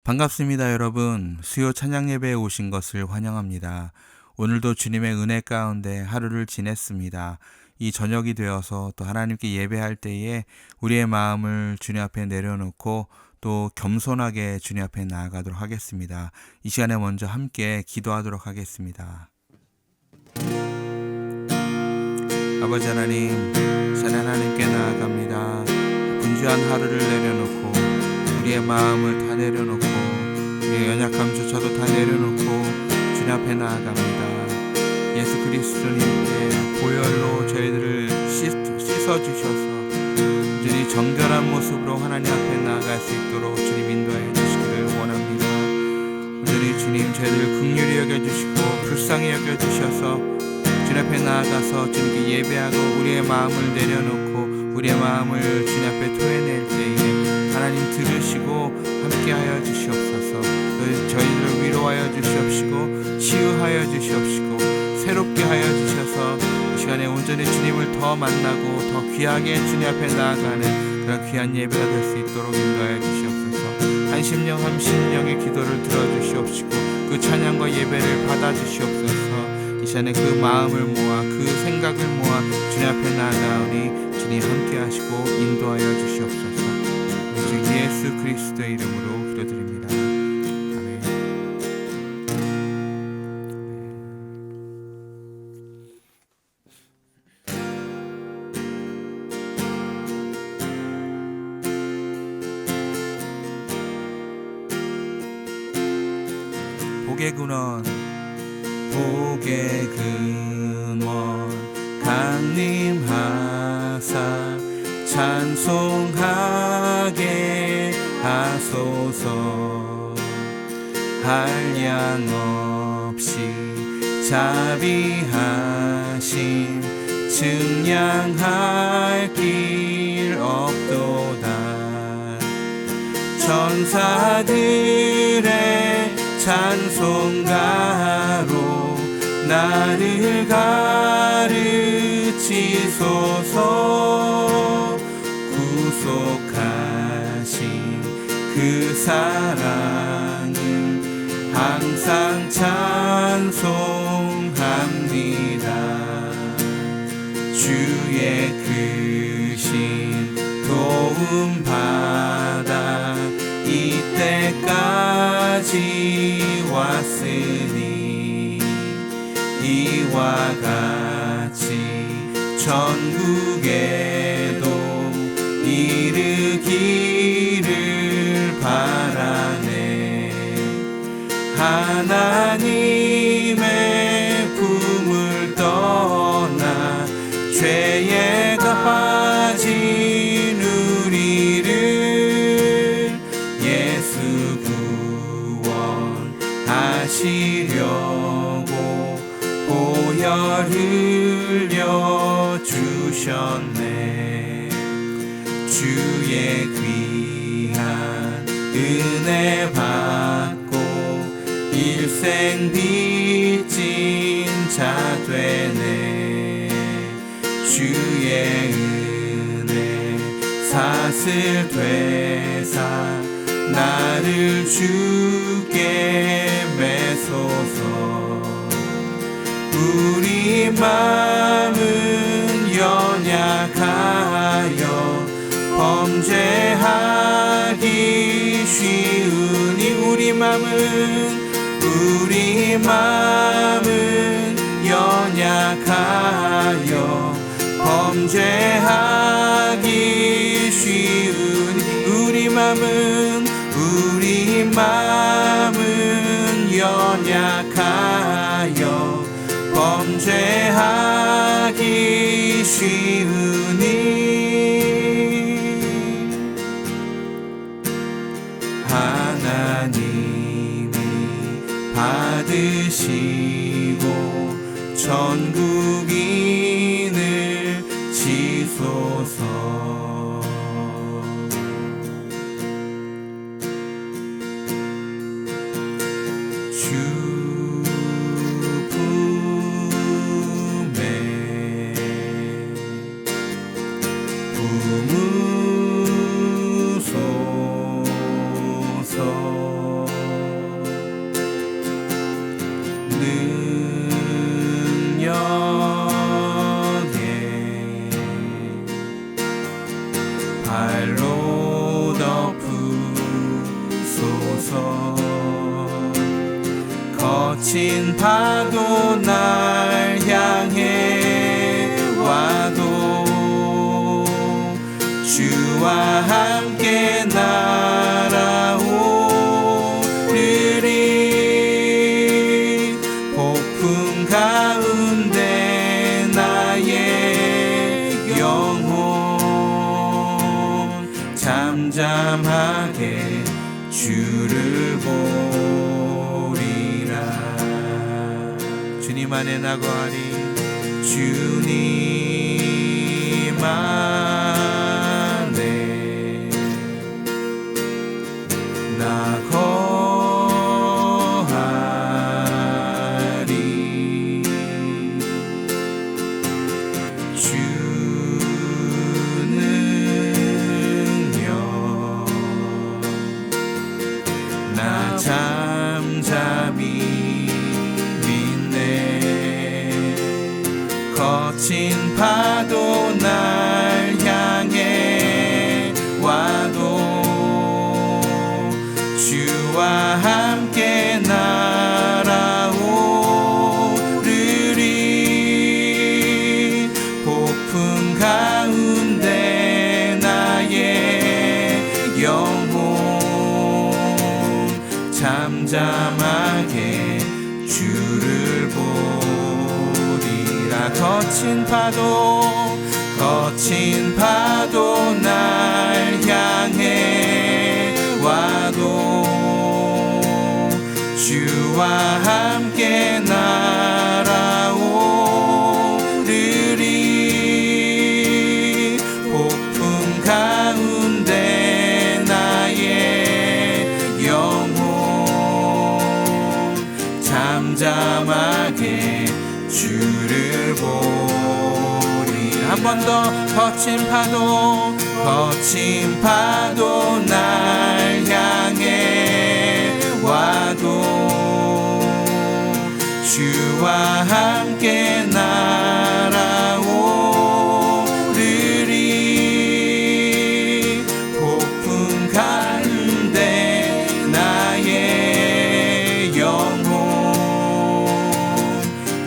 반갑습니다, 여러분. 수요 찬양 예배에 오신 것을 환영합니다. 오늘도 주님의 은혜 가운데 하루를 지냈습니다. 이 저녁이 되어서 또 하나님께 예배할 때에 우리의 마음을 주님 앞에 내려놓고 또 겸손하게 주님 앞에 나아가도록 하겠습니다. 이 시간에 먼저 함께 기도하도록 하겠습니다. 아버지 하나님, 하나님께 나아갑니다. 분주한 하루를 내려놓고 우리의 마음을 다 내려놓고 우리의 연약함조차도 다 내려놓고 주님 앞에 나아갑니다. 예수 그리스도님께 보혈로 저희들을 씻어주셔서 온전히 정결한 모습으로 하나님 앞에 나아갈 수 있도록 주님 인도하여 주시기를 원합니다. 온전히 주님 저희들을 긍휼히 여겨주시고 불쌍히 여겨주셔서 주님 앞에 나아가서 주님께 예배하고 우리의 마음을 내려놓고 우리의 마음을 주님 앞에 토해낼 때에 하나님 들으시고 함께하여 주시옵소서. 저희를 위로하여 주시옵시고 치유하여 주시옵시고 새롭게 하여 주셔서 이 시간에 온전히 주님을 더 만나고 더 귀하게 주님 앞에 나아가는 그런 귀한 예배가 될 수 있도록 인도하여 주시옵소서. 한심령 한심령의 기도를 들어주시옵시고 그 찬양과 예배를 받아주시옵소서. 이 시간에 그 마음을 모아 그 생각을 모아 주님 앞에 나아가오니 주님 함께 하시고 인도하여 주시옵소서. 예수 그리스도의 이름으로 기도드립니다. 아멘. 복의 근원 강림하사 찬송하게 하소서. 한량없이 자비하심 증량할 길 없도다. 천사들의 찬송가로 나를 가르치소서. 구속하신 그 사랑을 항상 찬송합니다. 주의 크신 도움 받아 이때까지 왔으니 이와 같이 전국에도 이르기를 바라네. 하나님의 품을 떠나 죄에 빠진 우리를 예수 구원하시려고 보혈 흘려 주셨네. 주의 귀한 은혜 받고 일생 빚진 자 되네. 주의 은혜 사슬 되사 나를 주께 매소서. 우리 마음은 연약하여 범죄하기 쉬우니 우리 마음은 연약하여 범죄하기 쉬우니 우리 마음은 연약하여 범죄하기 쉬우니 하나님이 받으시고 전국인을 지소서. 품으소서. 발로 덮으소서. 거친 파도 날 향해 와도 주와 함께 날아오르리. 폭풍 가운데 나의 영혼 잠잠하게 주를 보리라. 주님 안에 나 거하리. 주님 안에 나 거하리. 주는요 나 잠잠히 믿네. 거친 파도 날 향해 와도 주와 함께 날아오르리. 폭풍 가운데 나의 영혼 잠잠하게 주를 보리라. 거친 파도 날 향해 와도 주와 함께 날아오르리. 폭풍 가운데 나의 영혼 잠잠하게 주를 보리. 한 번 더. 거친 파도 날 향해 와도 주와 함께 날아오르리. 폭풍 가운데 나의 영혼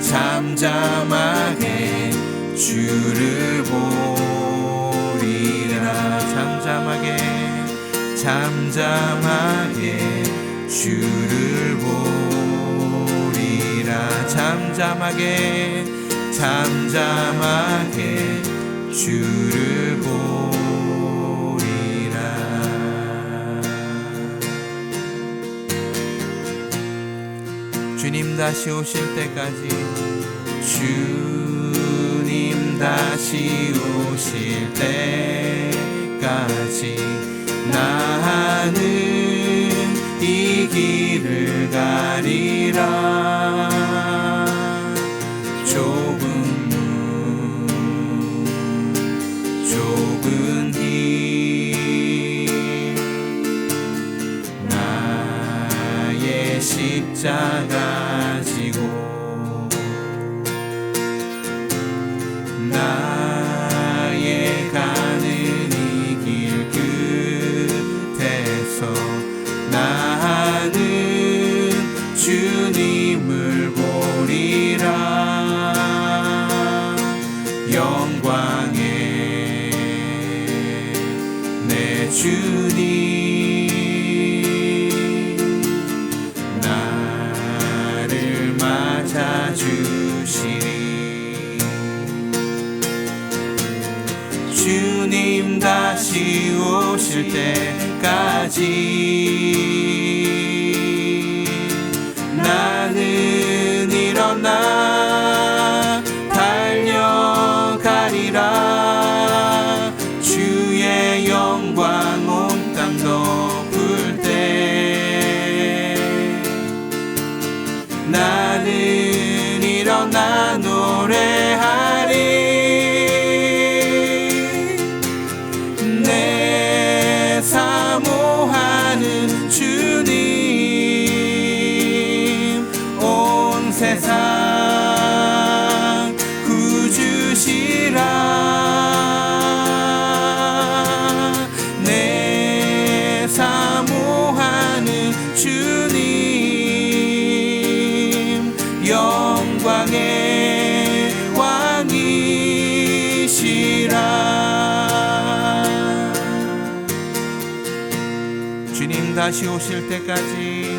잠잠하게 주를 보리라. 잠잠하게 주를 보리라. 잠잠하게 주를 보리라. 주님 다시 오실 때까지, 주님 다시 오실 때까지 나는 이 길을 가리라. 좁은 문 좁은 길 나의 십자가 지고 나의 가는 이 길 끝에서 나는 주님을 보리라. 영광의 내 주님 나를 맞아주시리. 주님 다시 오실 때까지 나는 일어나 달려가리라. 주의 영광 온 땅 덮을 때 나는 일어나 노래하리. 내 사모하는 주님 온 세상 구주시라. 다시 오실 때까지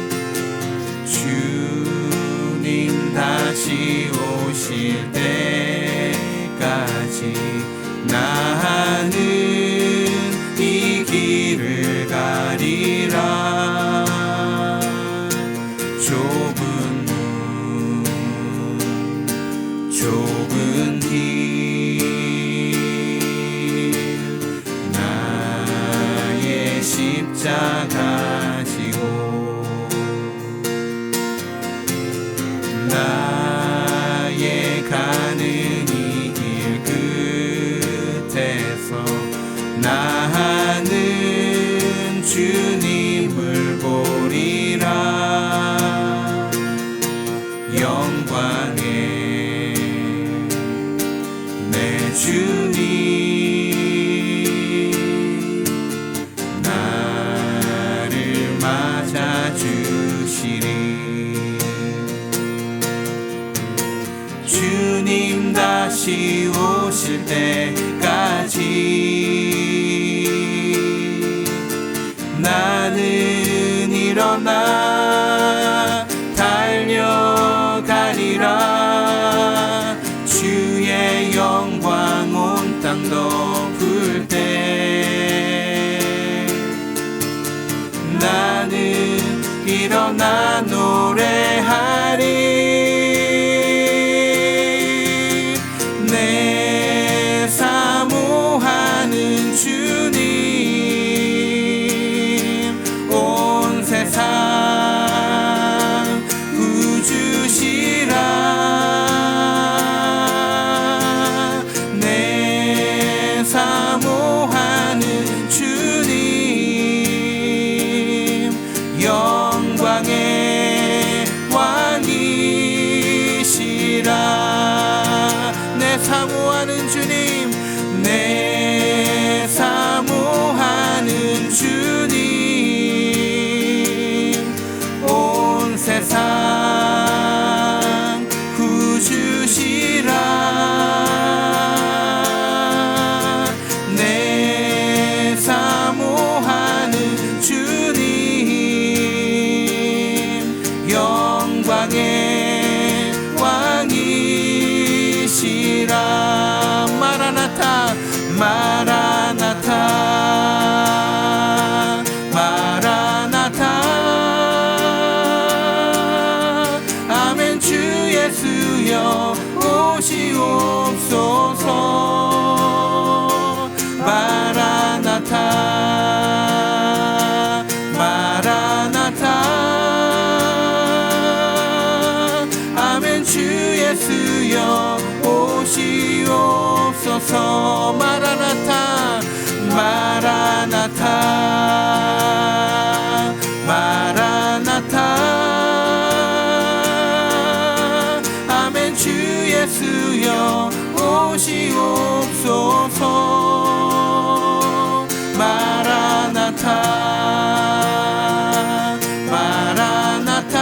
주님 다시 오실 때까지 나는 이 길을 가리라. 좁은 문 좁은 길 나의 십자가 지고 나의 가는 이 길 끝에서 나는 주님을 보리라. 영광의 내 주님 나를 맞아주시리. 주님 다시 오실 때까지 나는 일어나 달려가리라. 주의 영광 온 땅 덮을 때 나는 일어나 노래하리. 내 사모하는 주님 온 세상 구주시라. 내 사모하는 주님 영광의 왕이시라. 내 사모하는 주님 내 사모하는 주님 온 세상 구주시라. 내 사모하는 주님 영광의 왕이시라. 마라나타 마라나타 마라나타. 아멘. 주 예수여 오시옵소서. 마라나타 마라나타. 아멘. 주 예수여 오시옵소서. 마라나타 마라나타 마라나타. 아멘. 주 예수여 오시옵소서. 마라나타 마라나타.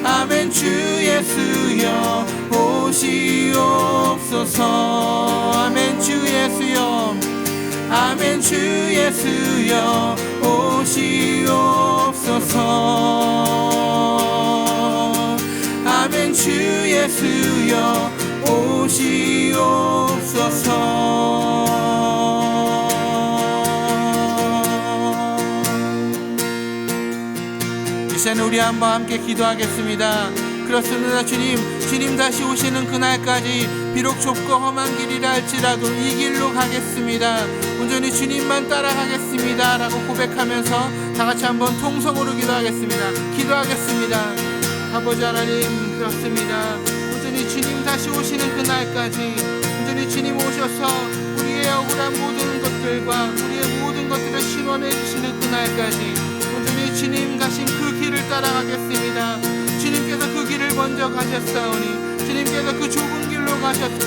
아멘. 주 예수여 오시옵소서. 아멘. 주 예수여 아멘. 주 예수여 오시옵소서. 아멘. 주 예수여 오시옵소서. 이제는 우리 한번 함께 기도하겠습니다. 그렇습니다. 주님 다시 오시는 그날까지 비록 좁고 험한 길이라 할지라도 이 길로 가겠습니다. 온전히 주님만 따라가겠습니다 라고 고백하면서 다같이 한번 통성으로 기도하겠습니다. 기도하겠습니다. 아버지 하나님, 그렇습니다. 온전히 주님 다시 오시는 그날까지 온전히 주님 오셔서 우리의 억울한 모든 것들과 우리의 모든 것들을 신원해 주시는 그날까지 온전히 주님 가신 그 길을 따라가겠습니다. 주님께서 그 길을 먼저 가셨사오니 주님께서 그 좁은 길로 가셨고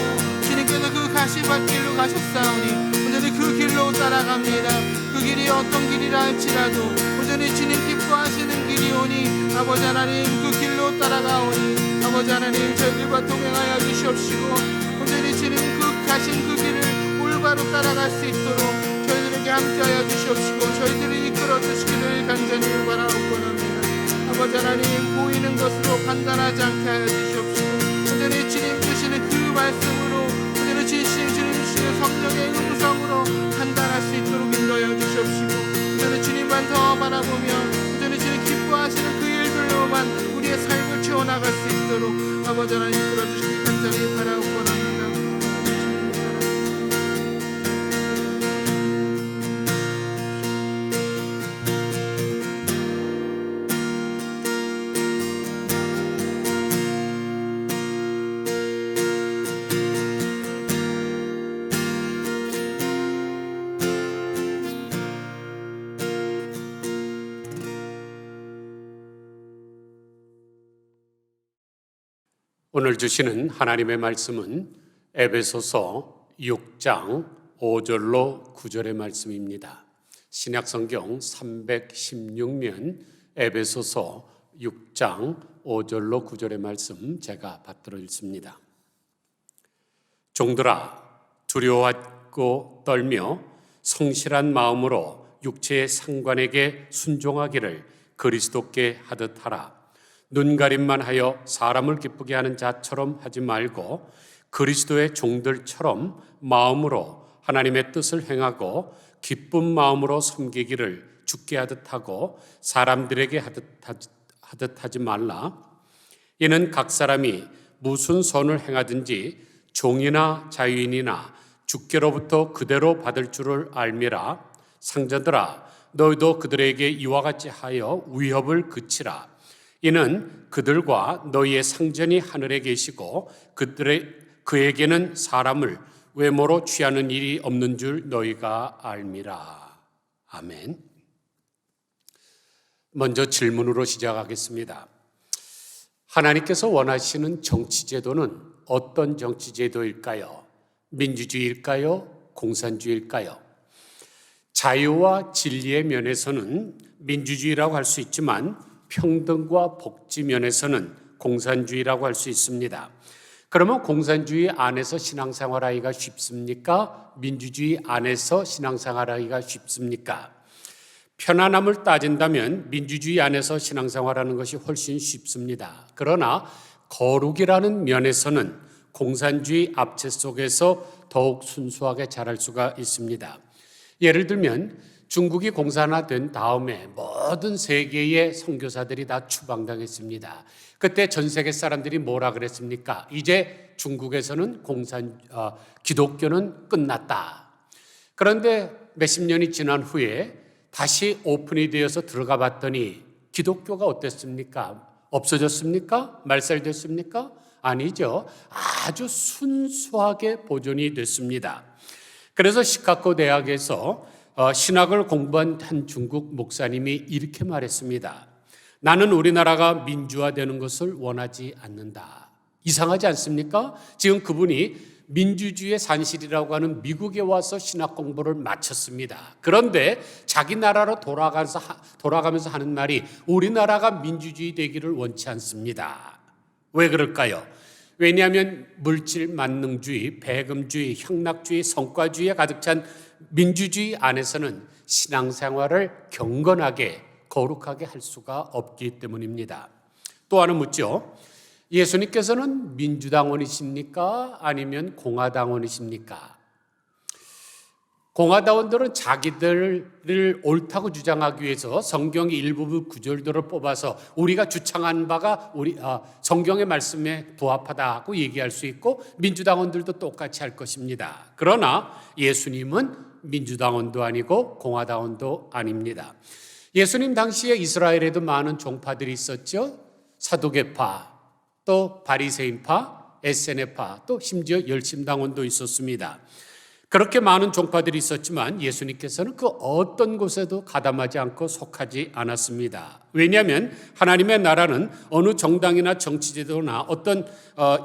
주님께서 그 가시밭길로 가셨사오니 온전히 그 길로 따라갑니다. 그 길이 어떤 길이라 할지라도 온전히 주님 기뻐하시는 길이오니 아버지 하나님 그 길로 따라가오니 아버지 하나님 저희들과 동행하여 주시옵시고 온전히 주님 그 가신 그 길을 올바로 따라갈 수 있도록 저희들에게 함께하여 주시옵시고 저희들이 이끌어 주시기를 간절히 바라옵고합니다. 아버지 하나님, 보이는 것으로 판단하지 않게 하여 주시옵시고 온전히 주님 주시는 그 말씀으로, 온전히 주님 주시는 성령의 음성으로 판단할 수 있도록 인도하여 주시옵시고 온전히 주님만 더 바라보며 온전히 주님 기뻐하시는 그 일들로만 우리의 삶을 채워나갈 수 있도록 아버지 하나님 이끌어 주시기 간절히 바라옵고합니다. 오늘 주시는 하나님의 말씀은 에베소서 6장 5절로 9절의 말씀입니다. 신약성경 316면 에베소서 6장 5절로 9절의 말씀 제가 받들어 읽습니다. 종들아, 두려워하고 떨며 성실한 마음으로 육체의 상관에게 순종하기를 그리스도께 하듯 하라. 눈가림만 하여 사람을 기쁘게 하는 자처럼 하지 말고 그리스도의 종들처럼 마음으로 하나님의 뜻을 행하고 기쁜 마음으로 섬기기를 주께 하듯 하고 사람들에게 하듯 하지 말라. 이는 각 사람이 무슨 선을 행하든지 종이나 자유인이나 주께로부터 그대로 받을 줄을 알미라. 상전들아, 너희도 그들에게 이와 같이 하여 위협을 그치라. 이는 그들과 너희의 상전이 하늘에 계시고 그에게는 사람을 외모로 취하는 일이 없는 줄 너희가 알미라. 아멘. 먼저 질문으로 시작하겠습니다. 하나님께서 원하시는 정치제도는 어떤 정치제도일까요? 민주주의일까요? 공산주의일까요? 자유와 진리의 면에서는 민주주의라고 할 수 있지만 평등과 복지 면에서는 공산주의라고 할 수 있습니다. 그러면 공산주의 안에서 신앙생활하기가 쉽습니까? 민주주의 안에서 신앙생활하기가 쉽습니까? 편안함을 따진다면 민주주의 안에서 신앙생활하는 것이 훨씬 쉽습니다. 그러나 거룩이라는 면에서는 공산주의 압체 속에서 더욱 순수하게 자랄 수가 있습니다. 예를 들면 중국이 공산화된 다음에 모든 세계의 선교사들이 다 추방당했습니다. 그때 전 세계 사람들이 뭐라 그랬습니까? 이제 중국에서는 기독교는 끝났다. 그런데 몇십 년이 지난 후에 다시 오픈이 되어서 들어가 봤더니 기독교가 어땠습니까? 없어졌습니까? 말살됐습니까? 아니죠. 아주 순수하게 보존이 됐습니다. 그래서 시카고 대학에서 신학을 공부한 한 중국 목사님이 이렇게 말했습니다. 나는 우리나라가 민주화되는 것을 원하지 않는다. 이상하지 않습니까? 지금 그분이 민주주의의 산실이라고 하는 미국에 와서 신학 공부를 마쳤습니다. 그런데 자기 나라로 돌아가면서 하는 말이 우리나라가 민주주의 되기를 원치 않습니다. 왜 그럴까요? 왜냐하면 물질 만능주의, 배금주의, 향락주의, 성과주의에 가득 찬 민주주의 안에서는 신앙생활을 경건하게 거룩하게 할 수가 없기 때문입니다. 또 하나 묻죠. 예수님께서는 민주당원이십니까? 아니면 공화당원이십니까? 공화당원들은 자기들을 옳다고 주장하기 위해서 성경의 일부 구절들을 뽑아서 우리가 주창한 바가 성경의 말씀에 부합하다고 얘기할 수 있고 민주당원들도 똑같이 할 것입니다. 그러나 예수님은 민주당원도 아니고 공화당원도 아닙니다. 예수님 당시에 이스라엘에도 많은 종파들이 있었죠. 사두개파, 또 바리새인파, 에세네파, 또 심지어 열심당원도 있었습니다. 그렇게 많은 종파들이 있었지만 예수님께서는 그 어떤 곳에도 가담하지 않고 속하지 않았습니다. 왜냐하면 하나님의 나라는 어느 정당이나 정치제도나 어떤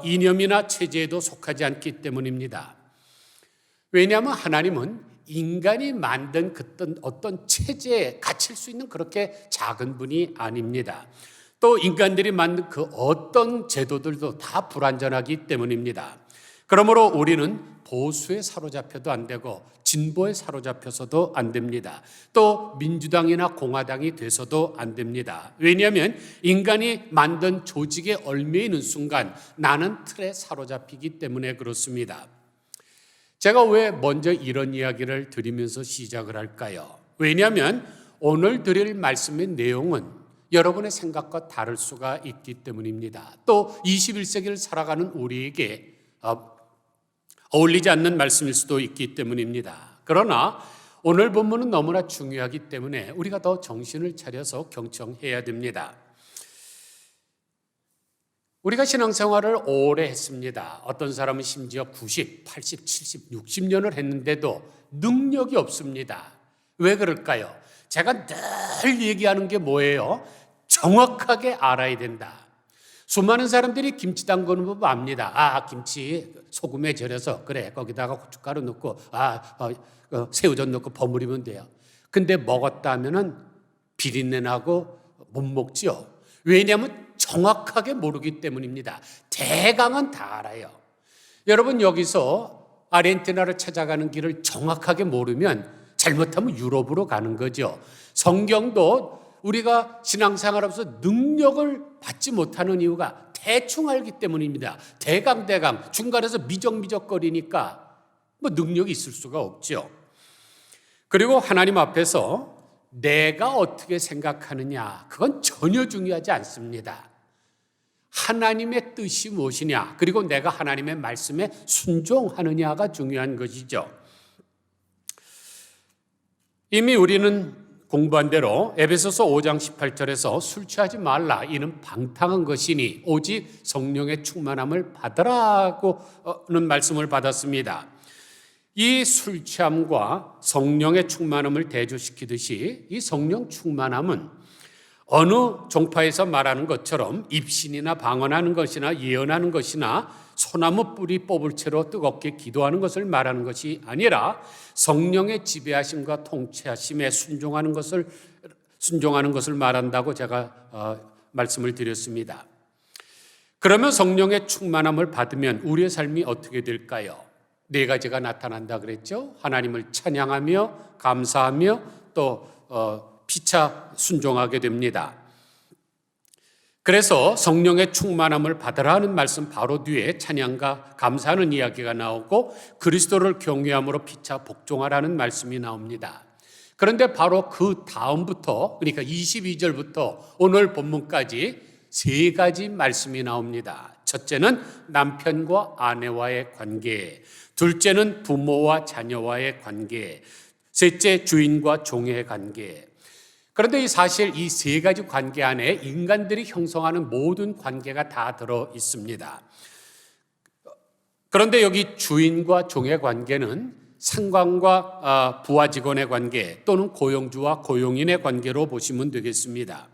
이념이나 체제에도 속하지 않기 때문입니다. 왜냐하면 하나님은 인간이 만든 어떤 체제에 갇힐 수 있는 그렇게 작은 분이 아닙니다. 또 인간들이 만든 그 어떤 제도들도 다 불완전하기 때문입니다. 그러므로 우리는 보수에 사로잡혀도 안 되고 진보에 사로잡혀서도 안 됩니다. 또 민주당이나 공화당이 돼서도 안 됩니다. 왜냐하면 인간이 만든 조직에 얽매이는 순간 나는 틀에 사로잡히기 때문에 그렇습니다. 제가 왜 먼저 이런 이야기를 드리면서 시작을 할까요? 왜냐하면 오늘 드릴 말씀의 내용은 여러분의 생각과 다를 수가 있기 때문입니다. 또 21세기를 살아가는 우리에게 어울리지 않는 말씀일 수도 있기 때문입니다. 그러나 오늘 본문은 너무나 중요하기 때문에 우리가 더 정신을 차려서 경청해야 됩니다. 우리가 신앙생활을 오래 했습니다. 어떤 사람은 심지어 90, 80, 70, 60년을 했는데도 능력이 없습니다. 왜 그럴까요? 제가 늘 얘기하는 게 뭐예요? 정확하게 알아야 된다. 수많은 사람들이 김치 담그는 법 압니다. 김치 소금에 절여서 그래 거기다가 고춧가루 넣고 새우젓 넣고 버무리면 돼요. 근데 먹었다 하면은 비린내 나고 못 먹죠. 왜냐하면 정확하게 모르기 때문입니다. 대강은 다 알아요. 여러분 여기서 아르헨티나를 찾아가는 길을 정확하게 모르면 잘못하면 유럽으로 가는 거죠. 성경도 우리가 신앙생활하면서 능력을 받지 못하는 이유가 대충 알기 때문입니다. 대강 중간에서 미적미적거리니까 능력이 있을 수가 없죠. 그리고 하나님 앞에서 내가 어떻게 생각하느냐 그건 전혀 중요하지 않습니다. 하나님의 뜻이 무엇이냐 그리고 내가 하나님의 말씀에 순종하느냐가 중요한 것이죠. 이미 우리는 공부한 대로 에베소서 5장 18절에서 술 취하지 말라 이는 방탕한 것이니 오직 성령의 충만함을 받으라고는 말씀을 받았습니다. 이 술 취함과 성령의 충만함을 대조시키듯이 이 성령 충만함은 어느 종파에서 말하는 것처럼 입신이나 방언하는 것이나 예언하는 것이나 소나무 뿌리 뽑을 채로 뜨겁게 기도하는 것을 말하는 것이 아니라 성령의 지배하심과 통치하심에 순종하는 것을 말한다고 제가 말씀을 드렸습니다. 그러면 성령의 충만함을 받으면 우리의 삶이 어떻게 될까요? 네 가지가 나타난다 그랬죠. 하나님을 찬양하며 감사하며 또 피차 순종하게 됩니다. 그래서 성령의 충만함을 받으라는 말씀 바로 뒤에 찬양과 감사하는 이야기가 나오고 그리스도를 경외함으로 피차 복종하라는 말씀이 나옵니다. 그런데 바로 그 다음부터 그러니까 22절부터 오늘 본문까지 세 가지 말씀이 나옵니다. 첫째는 남편과 아내와의 관계, 둘째는 부모와 자녀와의 관계, 셋째 주인과 종의 관계. 그런데 사실 이 세 가지 관계 안에 인간들이 형성하는 모든 관계가 다 들어 있습니다. 그런데 여기 주인과 종의 관계는 상관과 부하 직원의 관계 또는 고용주와 고용인의 관계로 보시면 되겠습니다.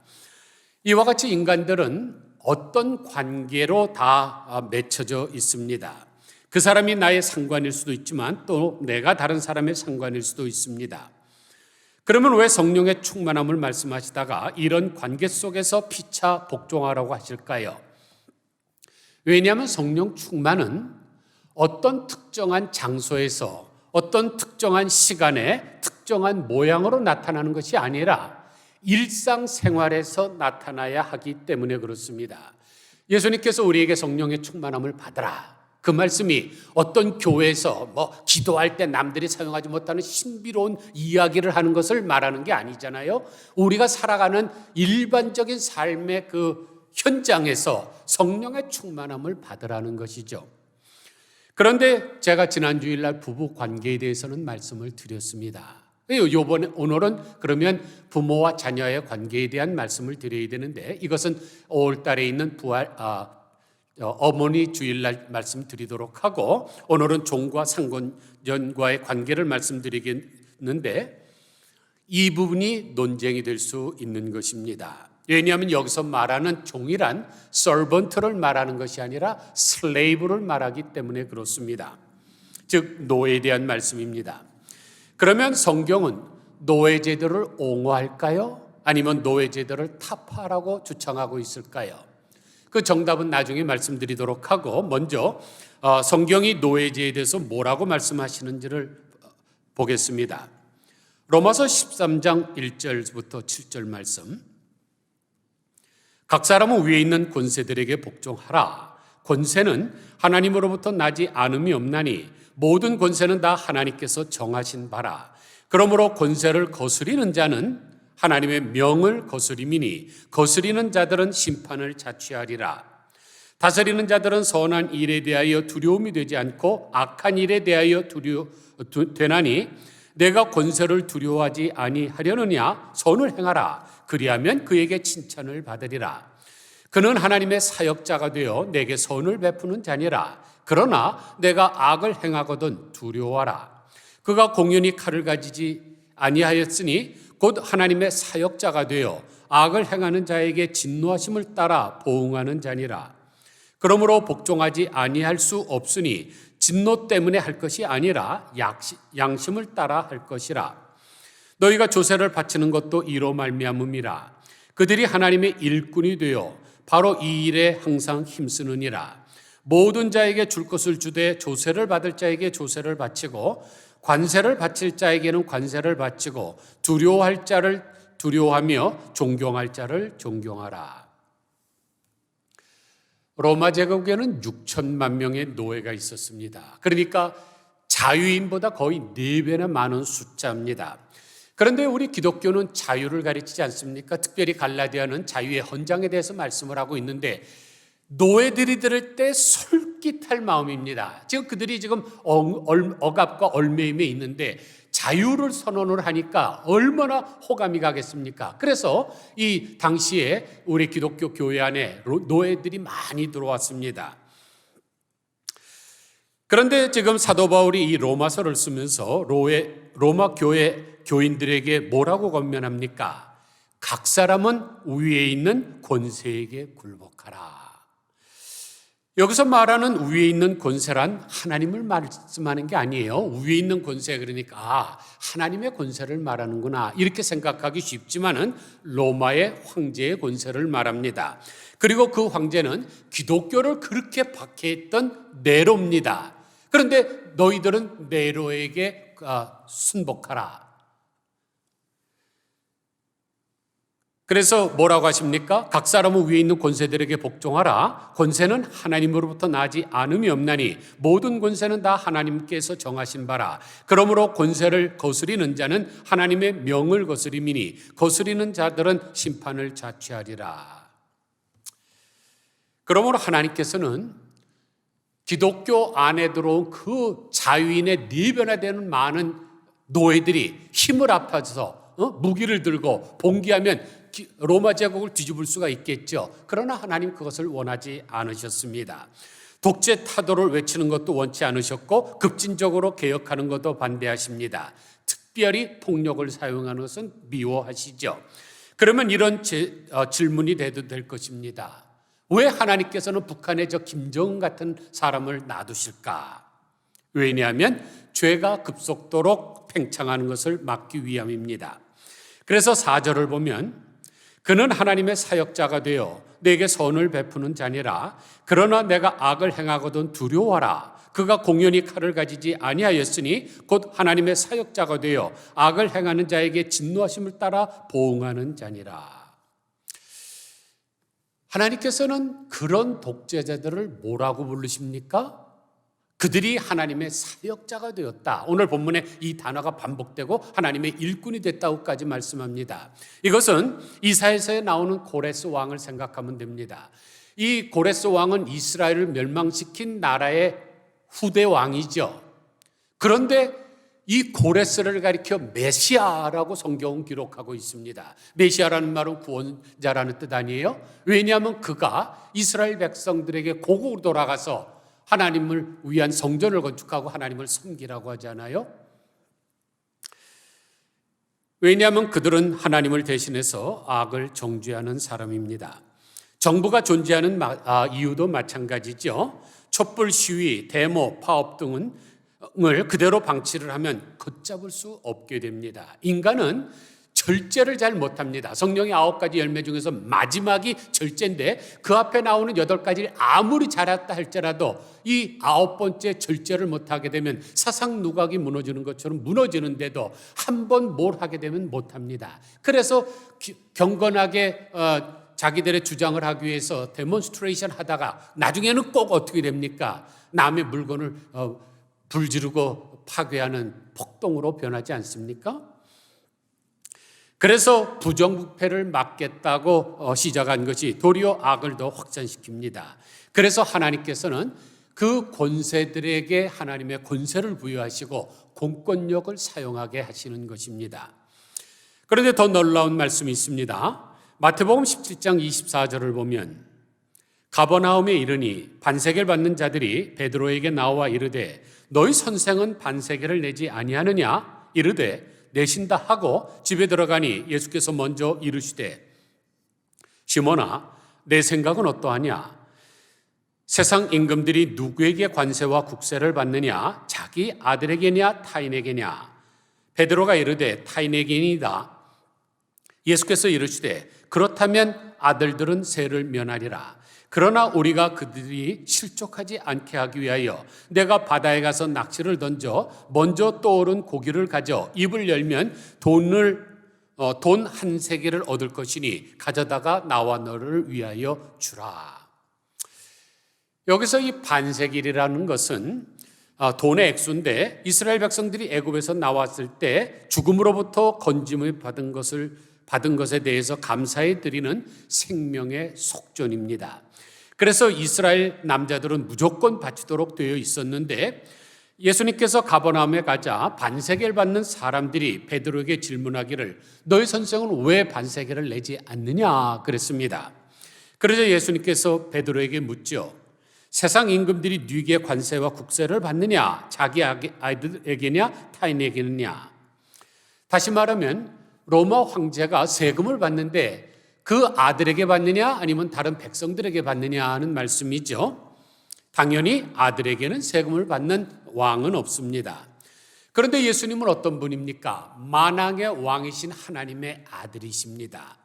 이와 같이 인간들은 어떤 관계로 다 맺혀져 있습니다. 그 사람이 나의 상관일 수도 있지만 또 내가 다른 사람의 상관일 수도 있습니다. 그러면 왜 성령의 충만함을 말씀하시다가 이런 관계 속에서 피차 복종하라고 하실까요? 왜냐하면 성령 충만은 어떤 특정한 장소에서 어떤 특정한 시간에 특정한 모양으로 나타나는 것이 아니라 일상생활에서 나타나야 하기 때문에 그렇습니다. 예수님께서 우리에게 성령의 충만함을 받으라. 그 말씀이 어떤 교회에서 기도할 때 남들이 사용하지 못하는 신비로운 이야기를 하는 것을 말하는 게 아니잖아요. 우리가 살아가는 일반적인 삶의 그 현장에서 성령의 충만함을 받으라는 것이죠. 그런데 제가 지난 주일날 부부 관계에 대해서는 말씀을 드렸습니다. 오늘은 그러면 부모와 자녀의 관계에 대한 말씀을 드려야 되는데 이것은 5월 달에 있는 어머니 주일날 말씀드리도록 하고 오늘은 종과 상관연과의 관계를 말씀드리겠는데 이 부분이 논쟁이 될 수 있는 것입니다. 왜냐하면 여기서 말하는 종이란 servant를 말하는 것이 아니라 slave를 말하기 때문에 그렇습니다. 즉 노예에 대한 말씀입니다. 그러면 성경은 노예제도를 옹호할까요? 아니면 노예제도를 타파하라고 주창하고 있을까요? 그 정답은 나중에 말씀드리도록 하고 먼저 성경이 노예제에 대해서 뭐라고 말씀하시는지를 보겠습니다. 로마서 13장 1절부터 7절 말씀. 각 사람은 위에 있는 권세들에게 복종하라. 권세는 하나님으로부터 나지 않음이 없나니 모든 권세는 다 하나님께서 정하신 바라. 그러므로 권세를 거스리는 자는 하나님의 명을 거스림이니 거스리는 자들은 심판을 자취하리라. 다스리는 자들은 선한 일에 대하여 두려움이 되지 않고 악한 일에 대하여 되나니 내가 권세를 두려워하지 아니하려느냐? 선을 행하라. 그리하면 그에게 칭찬을 받으리라. 그는 하나님의 사역자가 되어 내게 선을 베푸는 자니라. 그러나 내가 악을 행하거든 두려워하라. 그가 공연히 칼을 가지지 아니하였으니 곧 하나님의 사역자가 되어 악을 행하는 자에게 진노하심을 따라 보응하는 자니라. 그러므로 복종하지 아니할 수 없으니 진노 때문에 할 것이 아니라 양심을 따라 할 것이라. 너희가 조세를 바치는 것도 이로 말미암음이라. 그들이 하나님의 일꾼이 되어 바로 이 일에 항상 힘쓰느니라. 모든 자에게 줄 것을 주되 조세를 받을 자에게 조세를 바치고 관세를 바칠 자에게는 관세를 바치고 두려워할 자를 두려워하며 존경할 자를 존경하라. 로마 제국에는 6천만 명의 노예가 있었습니다. 그러니까 자유인보다 거의 4배나 많은 숫자입니다. 그런데 우리 기독교는 자유를 가르치지 않습니까? 특별히 갈라디아는 자유의 헌장에 대해서 말씀을 하고 있는데 노예들이 들을 때 솔깃할 마음입니다. 지금 그들이 지금 억압과 얼매임에 있는데 자유를 선언을 하니까 얼마나 호감이 가겠습니까? 그래서 이 당시에 우리 기독교 교회 안에 노예들이 많이 들어왔습니다. 그런데 지금 사도 바울이 이 로마서를 쓰면서 로마 교회 교인들에게 뭐라고 권면합니까? 각 사람은 위에 있는 권세에게 굴복하라. 여기서 말하는 위에 있는 권세란 하나님을 말씀하는 게 아니에요. 위에 있는 권세 그러니까 하나님의 권세를 말하는구나 이렇게 생각하기 쉽지만은 로마의 황제의 권세를 말합니다. 그리고 그 황제는 기독교를 그렇게 박해했던 네로입니다. 그런데 너희들은 네로에게 순복하라. 그래서 뭐라고 하십니까? 각 사람은 위에 있는 권세들에게 복종하라. 권세는 하나님으로부터 나지 않음이 없나니 모든 권세는 다 하나님께서 정하신 바라. 그러므로 권세를 거스리는 자는 하나님의 명을 거스림이니 거스리는 자들은 심판을 자취하리라. 그러므로 하나님께서는 기독교 안에 들어온 그 자유인의 4배나 되는 많은 노예들이 힘을 합쳐서 무기를 들고 봉기하면 로마 제국을 뒤집을 수가 있겠죠. 그러나 하나님 그것을 원하지 않으셨습니다. 독재 타도를 외치는 것도 원치 않으셨고 급진적으로 개혁하는 것도 반대하십니다. 특별히 폭력을 사용하는 것은 미워하시죠. 그러면 이런 질문이 돼도 될 것입니다. 왜 하나님께서는 북한에 저 김정은 같은 사람을 놔두실까? 왜냐하면 죄가 급속도로 팽창하는 것을 막기 위함입니다. 그래서 4절을 보면 그는 하나님의 사역자가 되어 내게 선을 베푸는 자니라. 그러나 내가 악을 행하거든 두려워하라. 그가 공연히 칼을 가지지 아니하였으니 곧 하나님의 사역자가 되어 악을 행하는 자에게 진노하심을 따라 보응하는 자니라. 하나님께서는 그런 독재자들을 뭐라고 부르십니까? 그들이 하나님의 사역자가 되었다. 오늘 본문에 이 단어가 반복되고 하나님의 일꾼이 됐다고까지 말씀합니다. 이것은 이사야서에 나오는 고레스 왕을 생각하면 됩니다. 이 고레스 왕은 이스라엘을 멸망시킨 나라의 후대 왕이죠. 그런데 이 고레스를 가리켜 메시아라고 성경은 기록하고 있습니다. 메시아라는 말은 구원자라는 뜻 아니에요? 왜냐하면 그가 이스라엘 백성들에게 고국으로 돌아가서 하나님을 위한 성전을 건축하고 하나님을 섬기라고 하잖아요. 왜냐하면 그들은 하나님을 대신해서 악을 정죄하는 사람입니다. 정부가 존재하는 이유도 마찬가지죠. 촛불 시위, 데모, 파업 등을 그대로 방치를 하면 걷잡을 수 없게 됩니다. 인간은 절제를 잘 못합니다. 성령의 9가지 열매 중에서 마지막이 절제인데 그 앞에 나오는 8가지를 아무리 잘했다 할지라도 이 9번째 절제를 못하게 되면 사상 누각이 무너지는 것처럼 무너지는데도 한 번 뭘 하게 되면 못합니다. 그래서 경건하게 자기들의 주장을 하기 위해서 데몬스트레이션 하다가 나중에는 꼭 어떻게 됩니까? 남의 물건을 불지르고 파괴하는 폭동으로 변하지 않습니까? 그래서 부정부패를 막겠다고 시작한 것이 도리어 악을 더 확산시킵니다. 그래서 하나님께서는 그 권세들에게 하나님의 권세를 부여하시고 공권력을 사용하게 하시는 것입니다. 그런데 더 놀라운 말씀이 있습니다. 마태복음 17장 24절을 보면 가버나움에 이르니 반세계를 받는 자들이 베드로에게 나와 이르되 너희 선생은 반세계를 내지 아니하느냐? 이르되 내신다 하고 집에 들어가니 예수께서 먼저 이르시되 시몬아 내 생각은 어떠하냐? 세상 임금들이 누구에게 관세와 국세를 받느냐? 자기 아들에게냐 타인에게냐? 베드로가 이르되 타인에게니이다. 예수께서 이르시되 그렇다면 아들들은 세를 면하리라. 그러나 우리가 그들이 실족하지 않게 하기 위하여 내가 바다에 가서 낚시를 던져 먼저 떠오른 고기를 가져 입을 열면 돈 한 세겔을 얻을 것이니 가져다가 나와 너를 위하여 주라. 여기서 이 반세겔이라는 것은 돈의 액수인데 이스라엘 백성들이 애굽에서 나왔을 때 죽음으로부터 건짐을 받은 것에 대해서 감사해 드리는 생명의 속전입니다. 그래서 이스라엘 남자들은 무조건 바치도록 되어 있었는데 예수님께서 가버나움에 가자 반세겔 받는 사람들이 베드로에게 질문하기를 너희 선생은 왜 반세겔을 내지 않느냐 그랬습니다. 그러자 예수님께서 베드로에게 묻죠. 세상 임금들이 네게 관세와 국세를 받느냐? 자기 아이들에게냐? 타인에게느냐? 다시 말하면 로마 황제가 세금을 받는데 그 아들에게 받느냐 아니면 다른 백성들에게 받느냐 하는 말씀이죠. 당연히 아들에게는 세금을 받는 왕은 없습니다. 그런데 예수님은 어떤 분입니까? 만왕의 왕이신 하나님의 아들이십니다.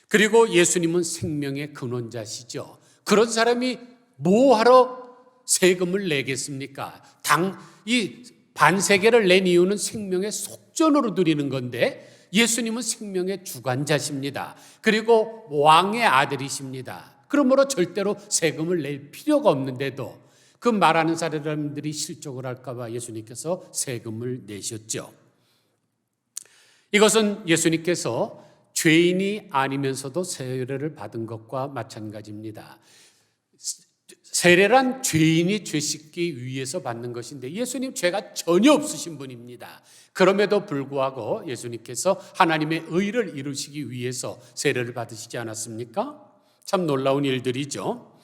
그리고 예수님은 생명의 근원자시죠. 그런 사람이 뭐하러 세금을 내겠습니까? 이 반세계를 낸 이유는 생명의 속전으로 드리는 건데 예수님은 생명의 주관자십니다. 그리고 왕의 아들이십니다. 그러므로 절대로 세금을 낼 필요가 없는데도 그 말하는 사람들이 실족을 할까 봐 예수님께서 세금을 내셨죠. 이것은 예수님께서 죄인이 아니면서도 세례를 받은 것과 마찬가지입니다. 세례란 죄인이 죄 씻기 위해서 받는 것인데 예수님 죄가 전혀 없으신 분입니다. 그럼에도 불구하고 예수님께서 하나님의 의를 이루시기 위해서 세례를 받으시지 않았습니까? 참 놀라운 일들이죠.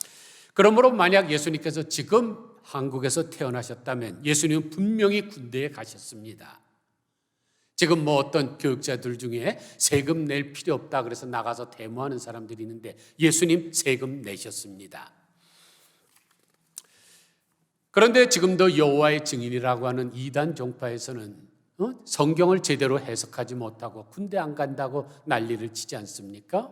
그러므로 만약 예수님께서 지금 한국에서 태어나셨다면 예수님은 분명히 군대에 가셨습니다. 지금 어떤 교육자들 중에 세금 낼 필요 없다 그래서 나가서 데모하는 사람들이 있는데 예수님 세금 내셨습니다. 그런데 지금도 여호와의 증인이라고 하는 이단 종파에서는 성경을 제대로 해석하지 못하고 군대 안 간다고 난리를 치지 않습니까?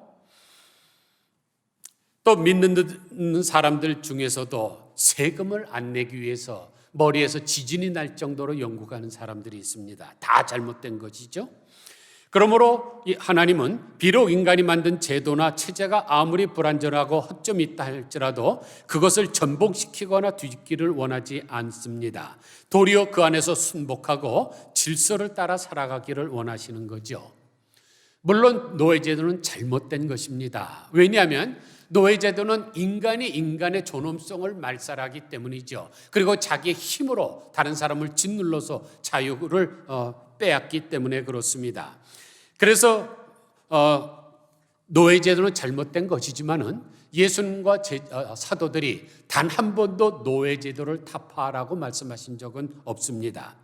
또 믿는 사람들 중에서도 세금을 안 내기 위해서 머리에서 지진이 날 정도로 연구하는 사람들이 있습니다. 다 잘못된 것이죠. 그러므로 하나님은 비록 인간이 만든 제도나 체제가 아무리 불완전하고 허점이 있다 할지라도 그것을 전복시키거나 뒤집기를 원하지 않습니다. 도리어 그 안에서 순복하고 질서를 따라 살아가기를 원하시는 거죠. 물론 노예제도는 잘못된 것입니다. 왜냐하면 노예제도는 인간이 인간의 존엄성을 말살하기 때문이죠. 그리고 자기의 힘으로 다른 사람을 짓눌러서 자유를 빼앗기 때문에 그렇습니다. 그래서 노예제도는 잘못된 것이지만은 예수님과 사도들이 단 한 번도 노예제도를 타파하라고 말씀하신 적은 없습니다.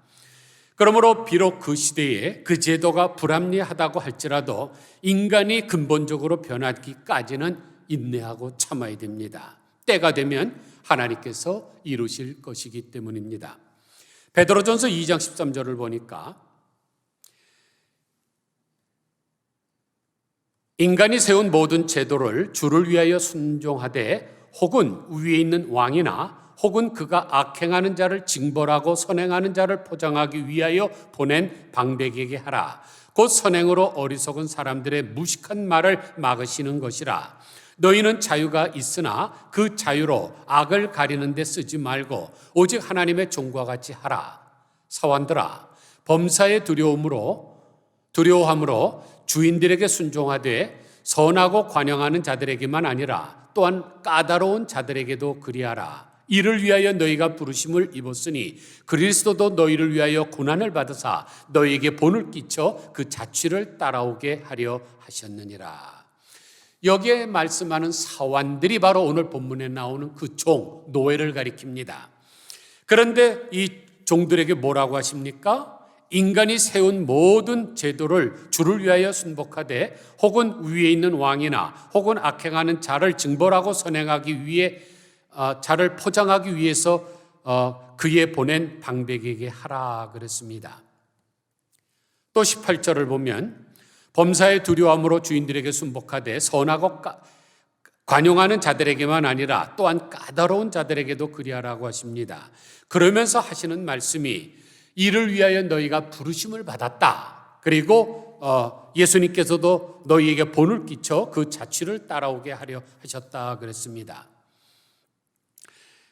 그러므로 비록 그 시대에 그 제도가 불합리하다고 할지라도 인간이 근본적으로 변하기까지는 인내하고 참아야 됩니다. 때가 되면 하나님께서 이루실 것이기 때문입니다. 베드로전서 2장 13절을 보니까 인간이 세운 모든 제도를 주를 위하여 순종하되 혹은 위에 있는 왕이나 혹은 그가 악행하는 자를 징벌하고 선행하는 자를 포장하기 위하여 보낸 방백에게 하라. 곧 선행으로 어리석은 사람들의 무식한 말을 막으시는 것이라. 너희는 자유가 있으나 그 자유로 악을 가리는 데 쓰지 말고 오직 하나님의 종과 같이 하라. 사환들아, 범사의 두려워함으로 주인들에게 순종하되 선하고 관용하는 자들에게만 아니라 또한 까다로운 자들에게도 그리하라. 이를 위하여 너희가 부르심을 입었으니 그리스도도 너희를 위하여 고난을 받으사 너희에게 본을 끼쳐 그 자취를 따라오게 하려 하셨느니라. 여기에 말씀하는 사환들이 바로 오늘 본문에 나오는 그 종, 노예를 가리킵니다. 그런데 이 종들에게 뭐라고 하십니까? 인간이 세운 모든 제도를 주를 위하여 순복하되 혹은 위에 있는 왕이나 혹은 악행하는 자를 징벌하고 선행하기 위해 자를 포장하기 위해서 그에 보낸 방백에게 하라 그랬습니다. 또 18절을 보면 범사의 두려움으로 주인들에게 순복하되 선하고 관용하는 자들에게만 아니라 또한 까다로운 자들에게도 그리하라고 하십니다. 그러면서 하시는 말씀이 이를 위하여 너희가 부르심을 받았다. 그리고 예수님께서도 너희에게 본을 끼쳐 그 자취를 따라오게 하려 하셨다 그랬습니다.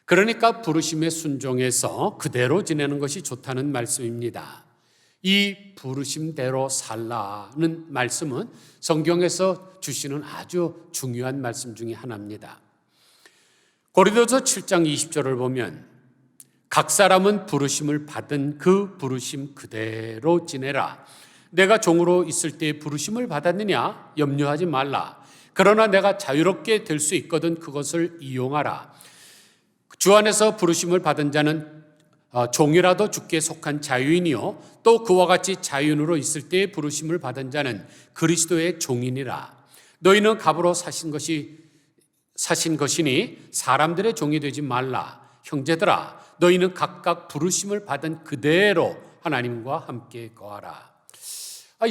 그러니까 부르심에 순종해서 그대로 지내는 것이 좋다는 말씀입니다. 이 부르심대로 살라는 말씀은 성경에서 주시는 아주 중요한 말씀 중에 하나입니다. 고린도서 7장 20절을 보면 각 사람은 부르심을 받은 그 부르심 그대로 지내라. 내가 종으로 있을 때 부르심을 받았느냐? 염려하지 말라. 그러나 내가 자유롭게 될 수 있거든 그것을 이용하라. 주 안에서 부르심을 받은 자는 종이라도 주께 속한 자유인이요 또 그와 같이 자유인으로 있을 때에 부르심을 받은 자는 그리스도의 종이니라. 너희는 값으로 사신 것이니 사람들의 종이 되지 말라. 형제들아, 너희는 각각 부르심을 받은 그대로 하나님과 함께 거하라.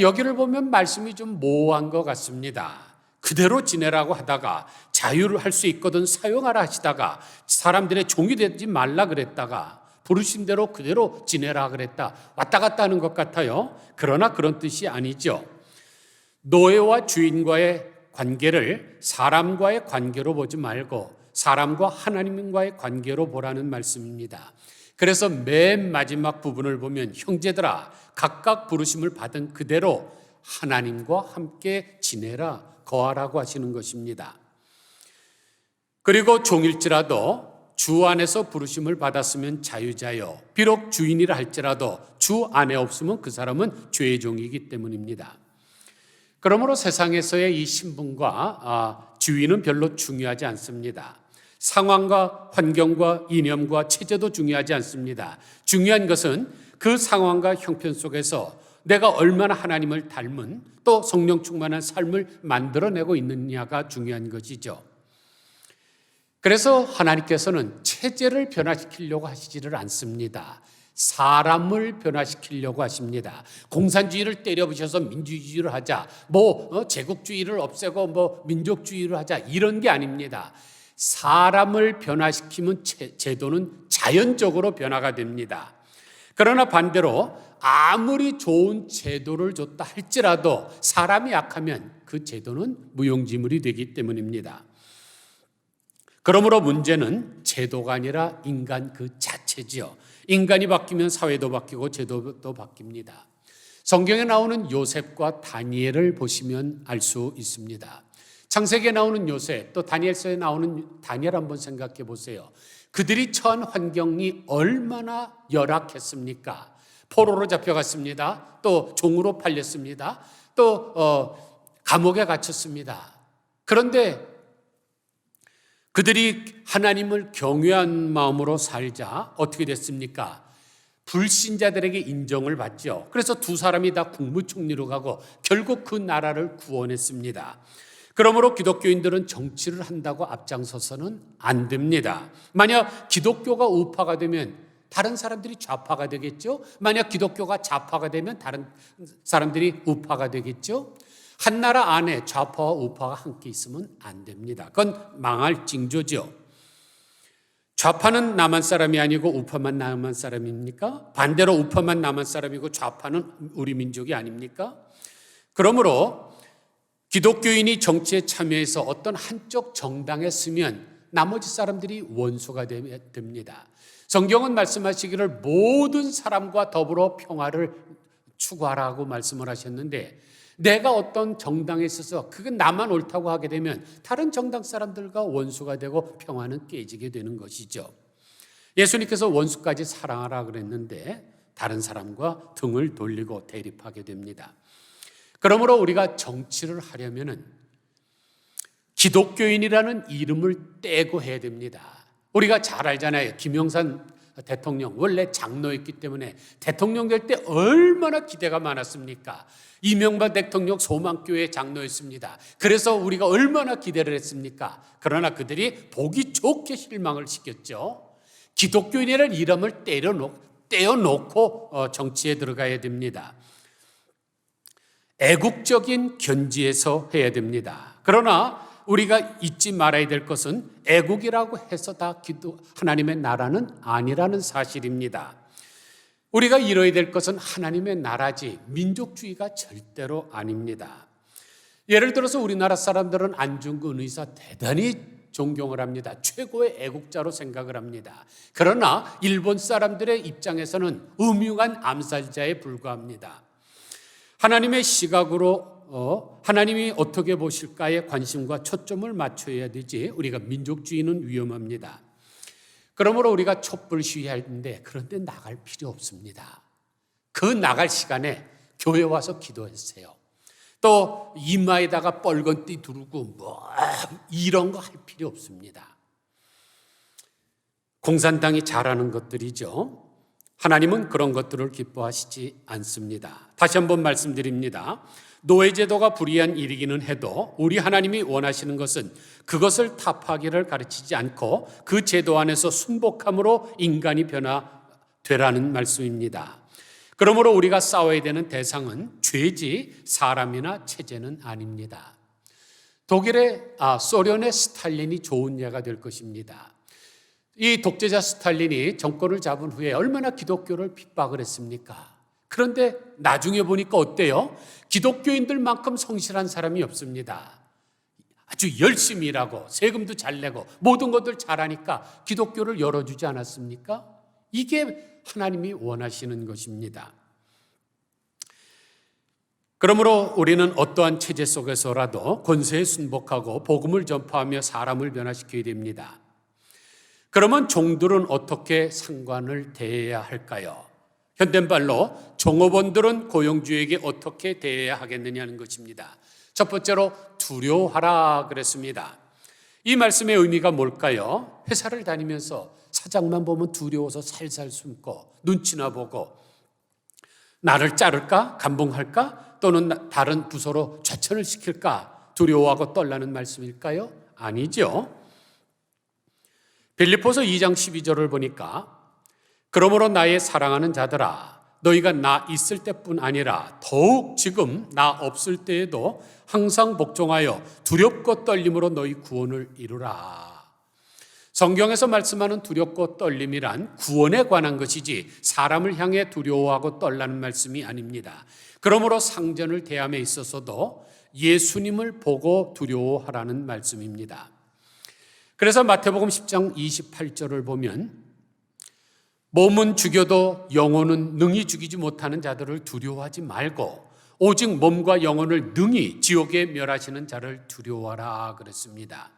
여기를 보면 말씀이 좀 모호한 것 같습니다. 그대로 지내라고 하다가 자유를 할 수 있거든 사용하라 하시다가 사람들의 종이 되지 말라 그랬다가 부르심대로 그대로 지내라 그랬다. 왔다 갔다 하는 것 같아요. 그러나 그런 뜻이 아니죠. 노예와 주인과의 관계를 사람과의 관계로 보지 말고 사람과 하나님과의 관계로 보라는 말씀입니다. 그래서 맨 마지막 부분을 보면 형제들아 각각 부르심을 받은 그대로 하나님과 함께 지내라 거하라고 하시는 것입니다. 그리고 종일지라도 주 안에서 부르심을 받았으면 자유자요 비록 주인이라 할지라도 주 안에 없으면 그 사람은 죄의 종이기 때문입니다. 그러므로 세상에서의 이 신분과 지위는 별로 중요하지 않습니다. 상황과 환경과 이념과 체제도 중요하지 않습니다. 중요한 것은 그 상황과 형편 속에서 내가 얼마나 하나님을 닮은 또 성령 충만한 삶을 만들어내고 있느냐가 중요한 것이죠. 그래서 하나님께서는 체제를 변화시키려고 하시지를 않습니다. 사람을 변화시키려고 하십니다. 공산주의를 때려부셔서 민주주의를 하자, 제국주의를 없애고 민족주의를 하자 이런 게 아닙니다. 사람을 변화시키면 제도는 자연적으로 변화가 됩니다. 그러나 반대로 아무리 좋은 제도를 줬다 할지라도 사람이 약하면 그 제도는 무용지물이 되기 때문입니다. 그러므로 문제는 제도가 아니라 인간 그 자체지요. 인간이 바뀌면 사회도 바뀌고 제도도 바뀝니다. 성경에 나오는 요셉과 다니엘을 보시면 알 수 있습니다. 창세기에 나오는 요셉 또 다니엘서에 나오는 다니엘 한번 생각해 보세요. 그들이 처한 환경이 얼마나 열악했습니까? 포로로 잡혀갔습니다. 또 종으로 팔렸습니다. 또 감옥에 갇혔습니다. 그런데 그들이 하나님을 경외한 마음으로 살자 어떻게 됐습니까? 불신자들에게 인정을 받죠. 그래서 두 사람이 다 국무총리로 가고 결국 그 나라를 구원했습니다. 그러므로 기독교인들은 정치를 한다고 앞장서서는 안 됩니다. 만약 기독교가 우파가 되면 다른 사람들이 좌파가 되겠죠. 만약 기독교가 좌파가 되면 다른 사람들이 우파가 되겠죠. 한 나라 안에 좌파와 우파가 함께 있으면 안 됩니다. 그건 망할 징조죠. 좌파는 남한 사람이 아니고 우파만 남한 사람입니까? 반대로 우파만 남한 사람이고 좌파는 우리 민족이 아닙니까? 그러므로 기독교인이 정치에 참여해서 어떤 한쪽 정당에 쓰면 나머지 사람들이 원수가 됩니다. 성경은 말씀하시기를 모든 사람과 더불어 평화를 추구하라고 말씀을 하셨는데, 내가 어떤 정당에 있어서 그건 나만 옳다고 하게 되면 다른 정당 사람들과 원수가 되고 평화는 깨지게 되는 것이죠. 예수님께서 원수까지 사랑하라 그랬는데 다른 사람과 등을 돌리고 대립하게 됩니다. 그러므로 우리가 정치를 하려면은 기독교인이라는 이름을 떼고 해야 됩니다. 우리가 잘 알잖아요. 김영삼 대통령 원래 장로였기 때문에 대통령 될 때 얼마나 기대가 많았습니까? 이명박 대통령 소망교회 장로였습니다. 그래서 우리가 얼마나 기대를 했습니까? 그러나 그들이 보기 좋게 실망을 시켰죠. 기독교인이라는 이름을 떼어놓고 정치에 들어가야 됩니다. 애국적인 견지에서 해야 됩니다. 그러나 우리가 잊지 말아야 될 것은 애국이라고 해서 다 하나님의 나라는 아니라는 사실입니다. 우리가 이뤄야 될 것은 하나님의 나라지 민족주의가 절대로 아닙니다. 예를 들어서 우리나라 사람들은 안중근 의사 대단히 존경을 합니다. 최고의 애국자로 생각을 합니다. 그러나 일본 사람들의 입장에서는 음흉한 암살자에 불과합니다. 하나님의 시각으로 하나님이 어떻게 보실까에 관심과 초점을 맞춰야 되지 우리가 민족주의는 위험합니다. 그러므로 우리가 촛불 시위하는데 그런데 나갈 필요 없습니다. 그 나갈 시간에 교회 와서 기도했어요. 또 이마에다가 빨간띠 두르고 이런 거 할 필요 없습니다. 공산당이 잘하는 것들이죠. 하나님은 그런 것들을 기뻐하시지 않습니다. 다시 한번 말씀드립니다. 노예제도가 불의한 일이기는 해도 우리 하나님이 원하시는 것은 그것을 타파하기를 가르치지 않고 그 제도 안에서 순복함으로 인간이 변화되라는 말씀입니다. 그러므로 우리가 싸워야 되는 대상은 죄지 사람이나 체제는 아닙니다. 소련의 스탈린이 좋은 예가 될 것입니다. 이 독재자 스탈린이 정권을 잡은 후에 얼마나 기독교를 핍박을 했습니까? 그런데 나중에 보니까 어때요? 기독교인들만큼 성실한 사람이 없습니다. 아주 열심히 일하고 세금도 잘 내고 모든 것들 잘하니까 기독교를 열어주지 않았습니까? 이게 하나님이 원하시는 것입니다. 그러므로 우리는 어떠한 체제 속에서라도 권세에 순복하고 복음을 전파하며 사람을 변화시켜야 됩니다. 그러면 종들은 어떻게 상관을 대해야 할까요? 현대말로 종업원들은 고용주에게 어떻게 대해야 하겠느냐는 것입니다. 첫 번째로 두려워하라 그랬습니다. 이 말씀의 의미가 뭘까요? 회사를 다니면서 사장만 보면 두려워서 살살 숨고 눈치나 보고 나를 자를까? 감봉할까? 또는 다른 부서로 좌천을 시킬까? 두려워하고 떨라는 말씀일까요? 아니죠. 빌립보서 2장 12절을 보니까 그러므로 나의 사랑하는 자들아 너희가 나 있을 때뿐 아니라 더욱 지금 나 없을 때에도 항상 복종하여 두렵고 떨림으로 너희 구원을 이루라. 성경에서 말씀하는 두렵고 떨림이란 구원에 관한 것이지 사람을 향해 두려워하고 떨라는 말씀이 아닙니다. 그러므로 상전을 대함에 있어서도 예수님을 보고 두려워하라는 말씀입니다. 그래서 마태복음 10장 28절을 보면 몸은 죽여도 영혼은 능히 죽이지 못하는 자들을 두려워하지 말고 오직 몸과 영혼을 능히 지옥에 멸하시는 자를 두려워하라 그랬습니다.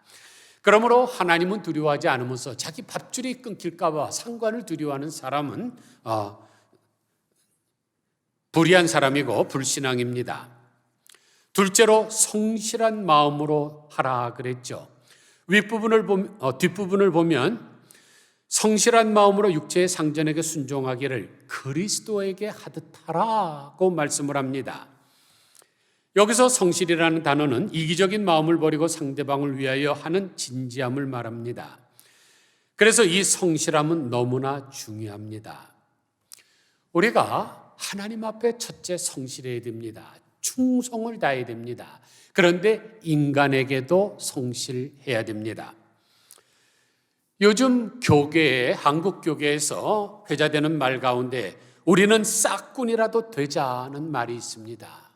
그러므로 하나님은 두려워하지 않으면서 자기 밥줄이 끊길까 봐 상관을 두려워하는 사람은 불의한 사람이고 불신앙입니다. 둘째로 성실한 마음으로 하라 그랬죠. 뒷부분을 보면 성실한 마음으로 육체의 상전에게 순종하기를 그리스도에게 하듯 하라고 말씀을 합니다. 여기서 성실이라는 단어는 이기적인 마음을 버리고 상대방을 위하여 하는 진지함을 말합니다. 그래서 이 성실함은 너무나 중요합니다. 우리가 하나님 앞에 첫째 성실해야 됩니다. 충성을 다해야 됩니다. 그런데 인간에게도 성실해야 됩니다. 요즘 교계에, 한국 교계에서 회자되는 말 가운데 우리는 싹군이라도 되자는 말이 있습니다.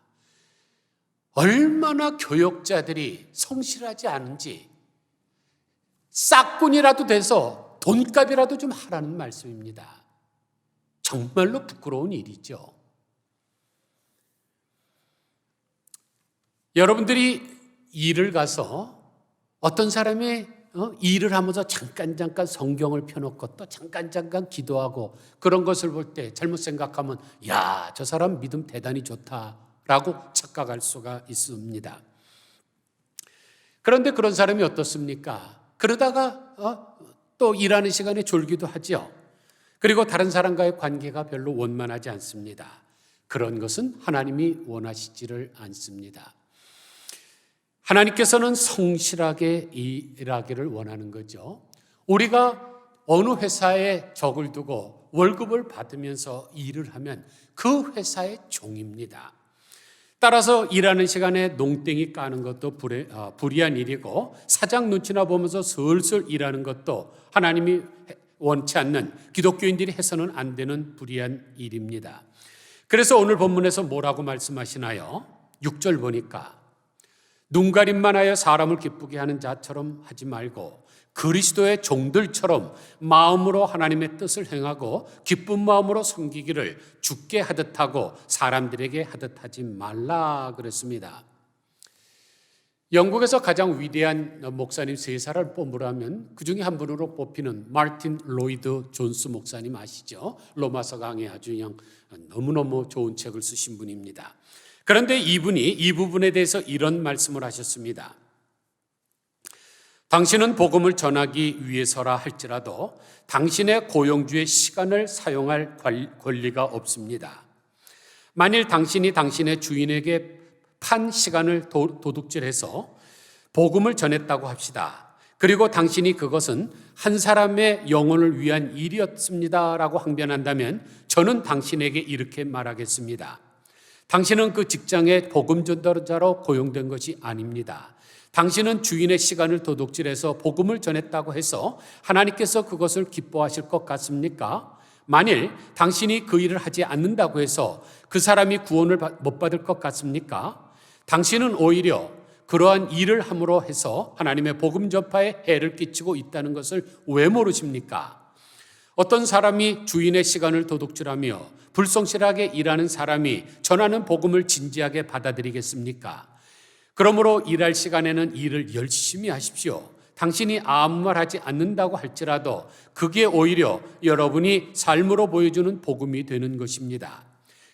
얼마나 교역자들이 성실하지 않은지 싹군이라도 돼서 돈값이라도 좀 하라는 말씀입니다. 정말로 부끄러운 일이죠. 여러분들이 일을 가서 어떤 사람이 일을 하면서 잠깐 성경을 펴놓고 또 잠깐 기도하고 그런 것을 볼 때 잘못 생각하면 야, 저 사람 믿음 대단히 좋다라고 착각할 수가 있습니다. 그런데 그런 사람이 어떻습니까? 그러다가 또 일하는 시간에 졸기도 하죠. 그리고 다른 사람과의 관계가 별로 원만하지 않습니다. 그런 것은 하나님이 원하시지를 않습니다. 하나님께서는 성실하게 일하기를 원하는 거죠. 우리가 어느 회사에 적을 두고 월급을 받으면서 일을 하면 그 회사의 종입니다. 따라서 일하는 시간에 농땡이 까는 것도 불의한 일이고 사장 눈치나 보면서 슬슬 일하는 것도 하나님이 원치 않는, 기독교인들이 해서는 안 되는 불의한 일입니다. 그래서 오늘 본문에서 뭐라고 말씀하시나요? 6절 보니까 눈가림만 하여 사람을 기쁘게 하는 자처럼 하지 말고 그리스도의 종들처럼 마음으로 하나님의 뜻을 행하고 기쁜 마음으로 섬기기를 주께 하듯 하고 사람들에게 하듯 하지 말라 그랬습니다. 영국에서 가장 위대한 목사님 3사람을 뽑으라면 그 중에 한 분으로 뽑히는 마틴 로이드 존스 목사님 아시죠? 로마서 강의 아주 그냥 너무너무 좋은 책을 쓰신 분입니다. 그런데 이분이 이 부분에 대해서 이런 말씀을 하셨습니다. 당신은 복음을 전하기 위해서라 할지라도 당신의 고용주의 시간을 사용할 권리가 없습니다. 만일 당신이 당신의 주인에게 판 시간을 도둑질해서 복음을 전했다고 합시다. 그리고 당신이 그것은 한 사람의 영혼을 위한 일이었습니다라고 항변한다면 저는 당신에게 이렇게 말하겠습니다. 당신은 그 직장의 복음 전도자로 고용된 것이 아닙니다. 당신은 주인의 시간을 도둑질해서 복음을 전했다고 해서 하나님께서 그것을 기뻐하실 것 같습니까? 만일 당신이 그 일을 하지 않는다고 해서 그 사람이 구원을 못 받을 것 같습니까? 당신은 오히려 그러한 일을 함으로 해서 하나님의 복음 전파에 해를 끼치고 있다는 것을 왜 모르십니까? 어떤 사람이 주인의 시간을 도둑질하며 불성실하게 일하는 사람이 전하는 복음을 진지하게 받아들이겠습니까? 그러므로 일할 시간에는 일을 열심히 하십시오. 당신이 아무 말 하지 않는다고 할지라도 그게 오히려 여러분이 삶으로 보여주는 복음이 되는 것입니다.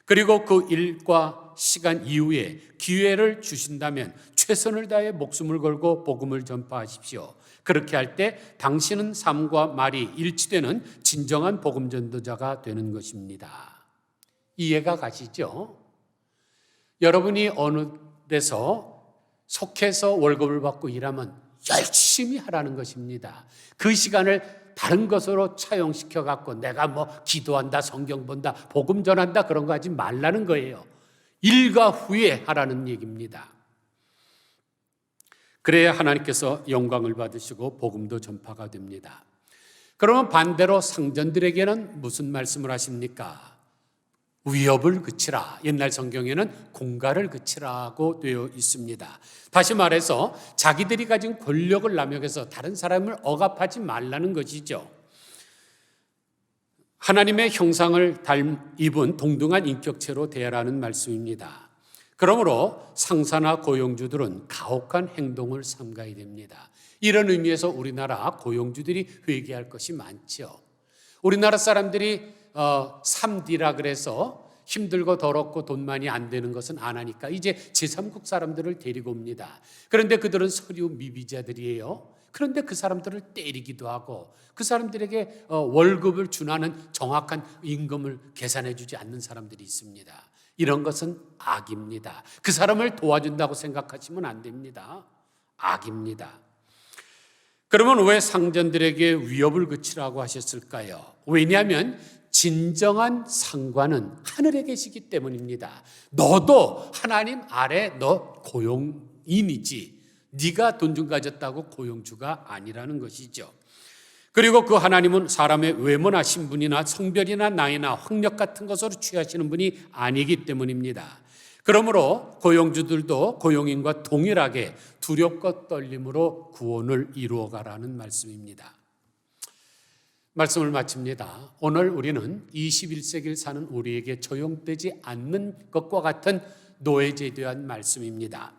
그리고 그 일과 시간 이후에 기회를 주신다면 최선을 다해 목숨을 걸고 복음을 전파하십시오. 그렇게 할 때 당신은 삶과 말이 일치되는 진정한 복음 전도자가 되는 것입니다. 이해가 가시죠? 여러분이 어느 데서 속해서 월급을 받고 일하면 열심히 하라는 것입니다. 그 시간을 다른 것으로 차용시켜 갖고 내가 뭐 기도한다, 성경 본다, 복음 전한다 그런 거 하지 말라는 거예요. 일과 후에 하라는 얘기입니다. 그래야 하나님께서 영광을 받으시고 복음도 전파가 됩니다. 그러면 반대로 상전들에게는 무슨 말씀을 하십니까? 위협을 그치라. 옛날 성경에는 공갈을 그치라고 되어 있습니다. 다시 말해서 자기들이 가진 권력을 남용해서 다른 사람을 억압하지 말라는 것이죠. 하나님의 형상을 입은 동등한 인격체로 대하라는 말씀입니다. 그러므로 상사나 고용주들은 가혹한 행동을 삼가야 됩니다. 이런 의미에서 우리나라 고용주들이 회개할 것이 많죠. 우리나라 사람들이 3D라 그래서 힘들고 더럽고 돈 많이 안 되는 것은 안 하니까 이제 제3국 사람들을 데리고 옵니다. 그런데 그들은 서류 미비자들이에요. 그런데 그 사람들을 때리기도 하고 그 사람들에게 월급을 준하는 정확한 임금을 계산해 주지 않는 사람들이 있습니다. 이런 것은 악입니다. 그 사람을 도와준다고 생각하시면 안 됩니다. 악입니다. 그러면 왜 상전들에게 위협을 그치라고 하셨을까요? 왜냐하면 진정한 상관은 하늘에 계시기 때문입니다. 너도 하나님 아래 너 고용인이지, 네가 돈 좀 가졌다고 고용주가 아니라는 것이죠. 그리고 그 하나님은 사람의 외모나 신분이나 성별이나 나이나 학력 같은 것으로 취하시는 분이 아니기 때문입니다. 그러므로 고용주들도 고용인과 동일하게 두렵고 떨림으로 구원을 이루어가라는 말씀입니다. 말씀을 마칩니다. 오늘 우리는 21세기를 사는 우리에게 적용되지 않는 것과 같은 노예제에 대한 말씀입니다.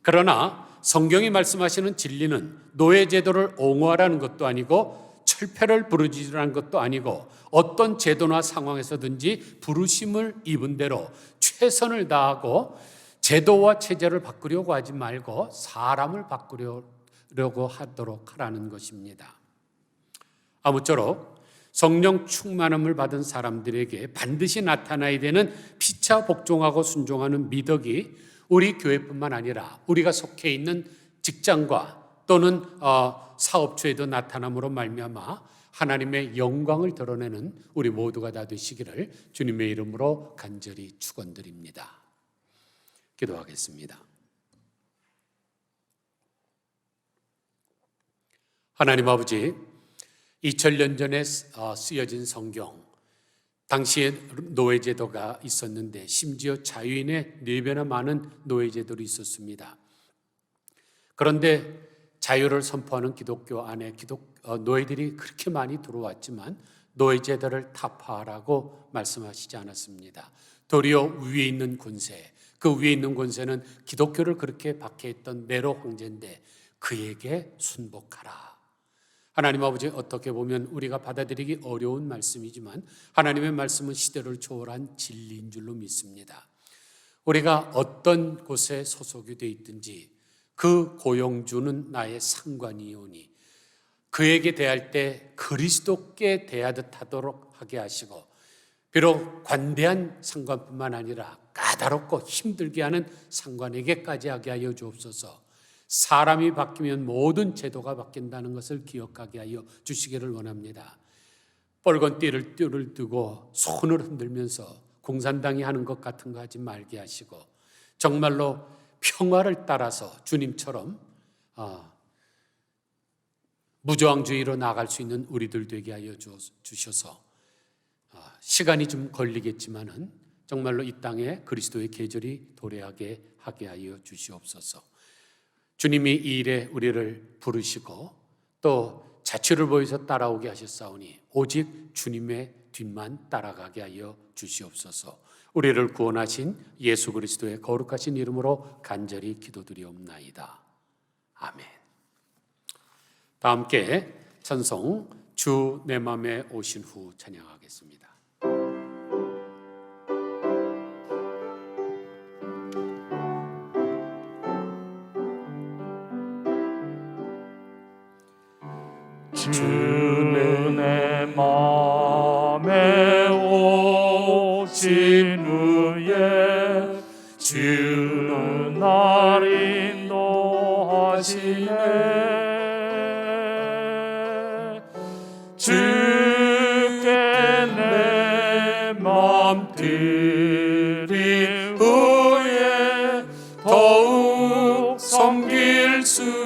그러나 성경이 말씀하시는 진리는 노예제도를 옹호하라는 것도 아니고 철폐를 부르짖으라는 것도 아니고 어떤 제도나 상황에서든지 부르심을 입은 대로 최선을 다하고 제도와 체제를 바꾸려고 하지 말고 사람을 바꾸려고 하도록 하라는 것입니다. 아무쪼록 성령 충만함을 받은 사람들에게 반드시 나타나야 되는 피차 복종하고 순종하는 미덕이 우리 교회뿐만 아니라 우리가 속해 있는 직장과 또는 사업처에도 나타남으로 말미암아 하나님의 영광을 드러내는 우리 모두가 다 되시기를 주님의 이름으로 간절히 축원드립니다. 기도하겠습니다. 하나님 아버지, 2000년 전에 쓰여진 성경, 당시에 노예제도가 있었는데 심지어 자유인의 4배나 많은 노예제도도 있었습니다. 그런데 자유를 선포하는 기독교 안에 노예들이 그렇게 많이 들어왔지만 노예제도를 타파하라고 말씀하시지 않았습니다. 도리어 위에 있는 권세, 그 위에 있는 권세는 기독교를 그렇게 박해했던 네로 황제인데 그에게 순복하라. 하나님 아버지, 어떻게 보면 우리가 받아들이기 어려운 말씀이지만 하나님의 말씀은 시대를 초월한 진리인 줄로 믿습니다. 우리가 어떤 곳에 소속이 되어 있든지 그 고용주는 나의 상관이오니 그에게 대할 때 그리스도께 대하듯 하도록 하게 하시고, 비록 관대한 상관뿐만 아니라 까다롭고 힘들게 하는 상관에게까지 하게 하여 주옵소서. 사람이 바뀌면 모든 제도가 바뀐다는 것을 기억하게 하여 주시기를 원합니다. 뻘건 띠를 두고 손을 흔들면서 공산당이 하는 것 같은 거 하지 말게 하시고 정말로 평화를 따라서 주님처럼 무저항주의로 나아갈 수 있는 우리들 되게 하여 주셔서 시간이 좀 걸리겠지만은 정말로 이 땅에 그리스도의 계절이 도래하게 하게 하여 주시옵소서. 주님이 이 일에 우리를 부르시고 또 자취를 보여서 따라오게 하셨사오니 오직 주님의 뒤만 따라가게 하여 주시옵소서. 우리를 구원하신 예수 그리스도의 거룩하신 이름으로 간절히 기도드리옵나이다. 아멘. 다 함께 찬송 주 내 맘에 오신 후 찬양하겠습니다. 주는 내 맘에 오신 후에 주는 날 인도하시네. 주께 내 맘 드린 후에 더욱 섬길수록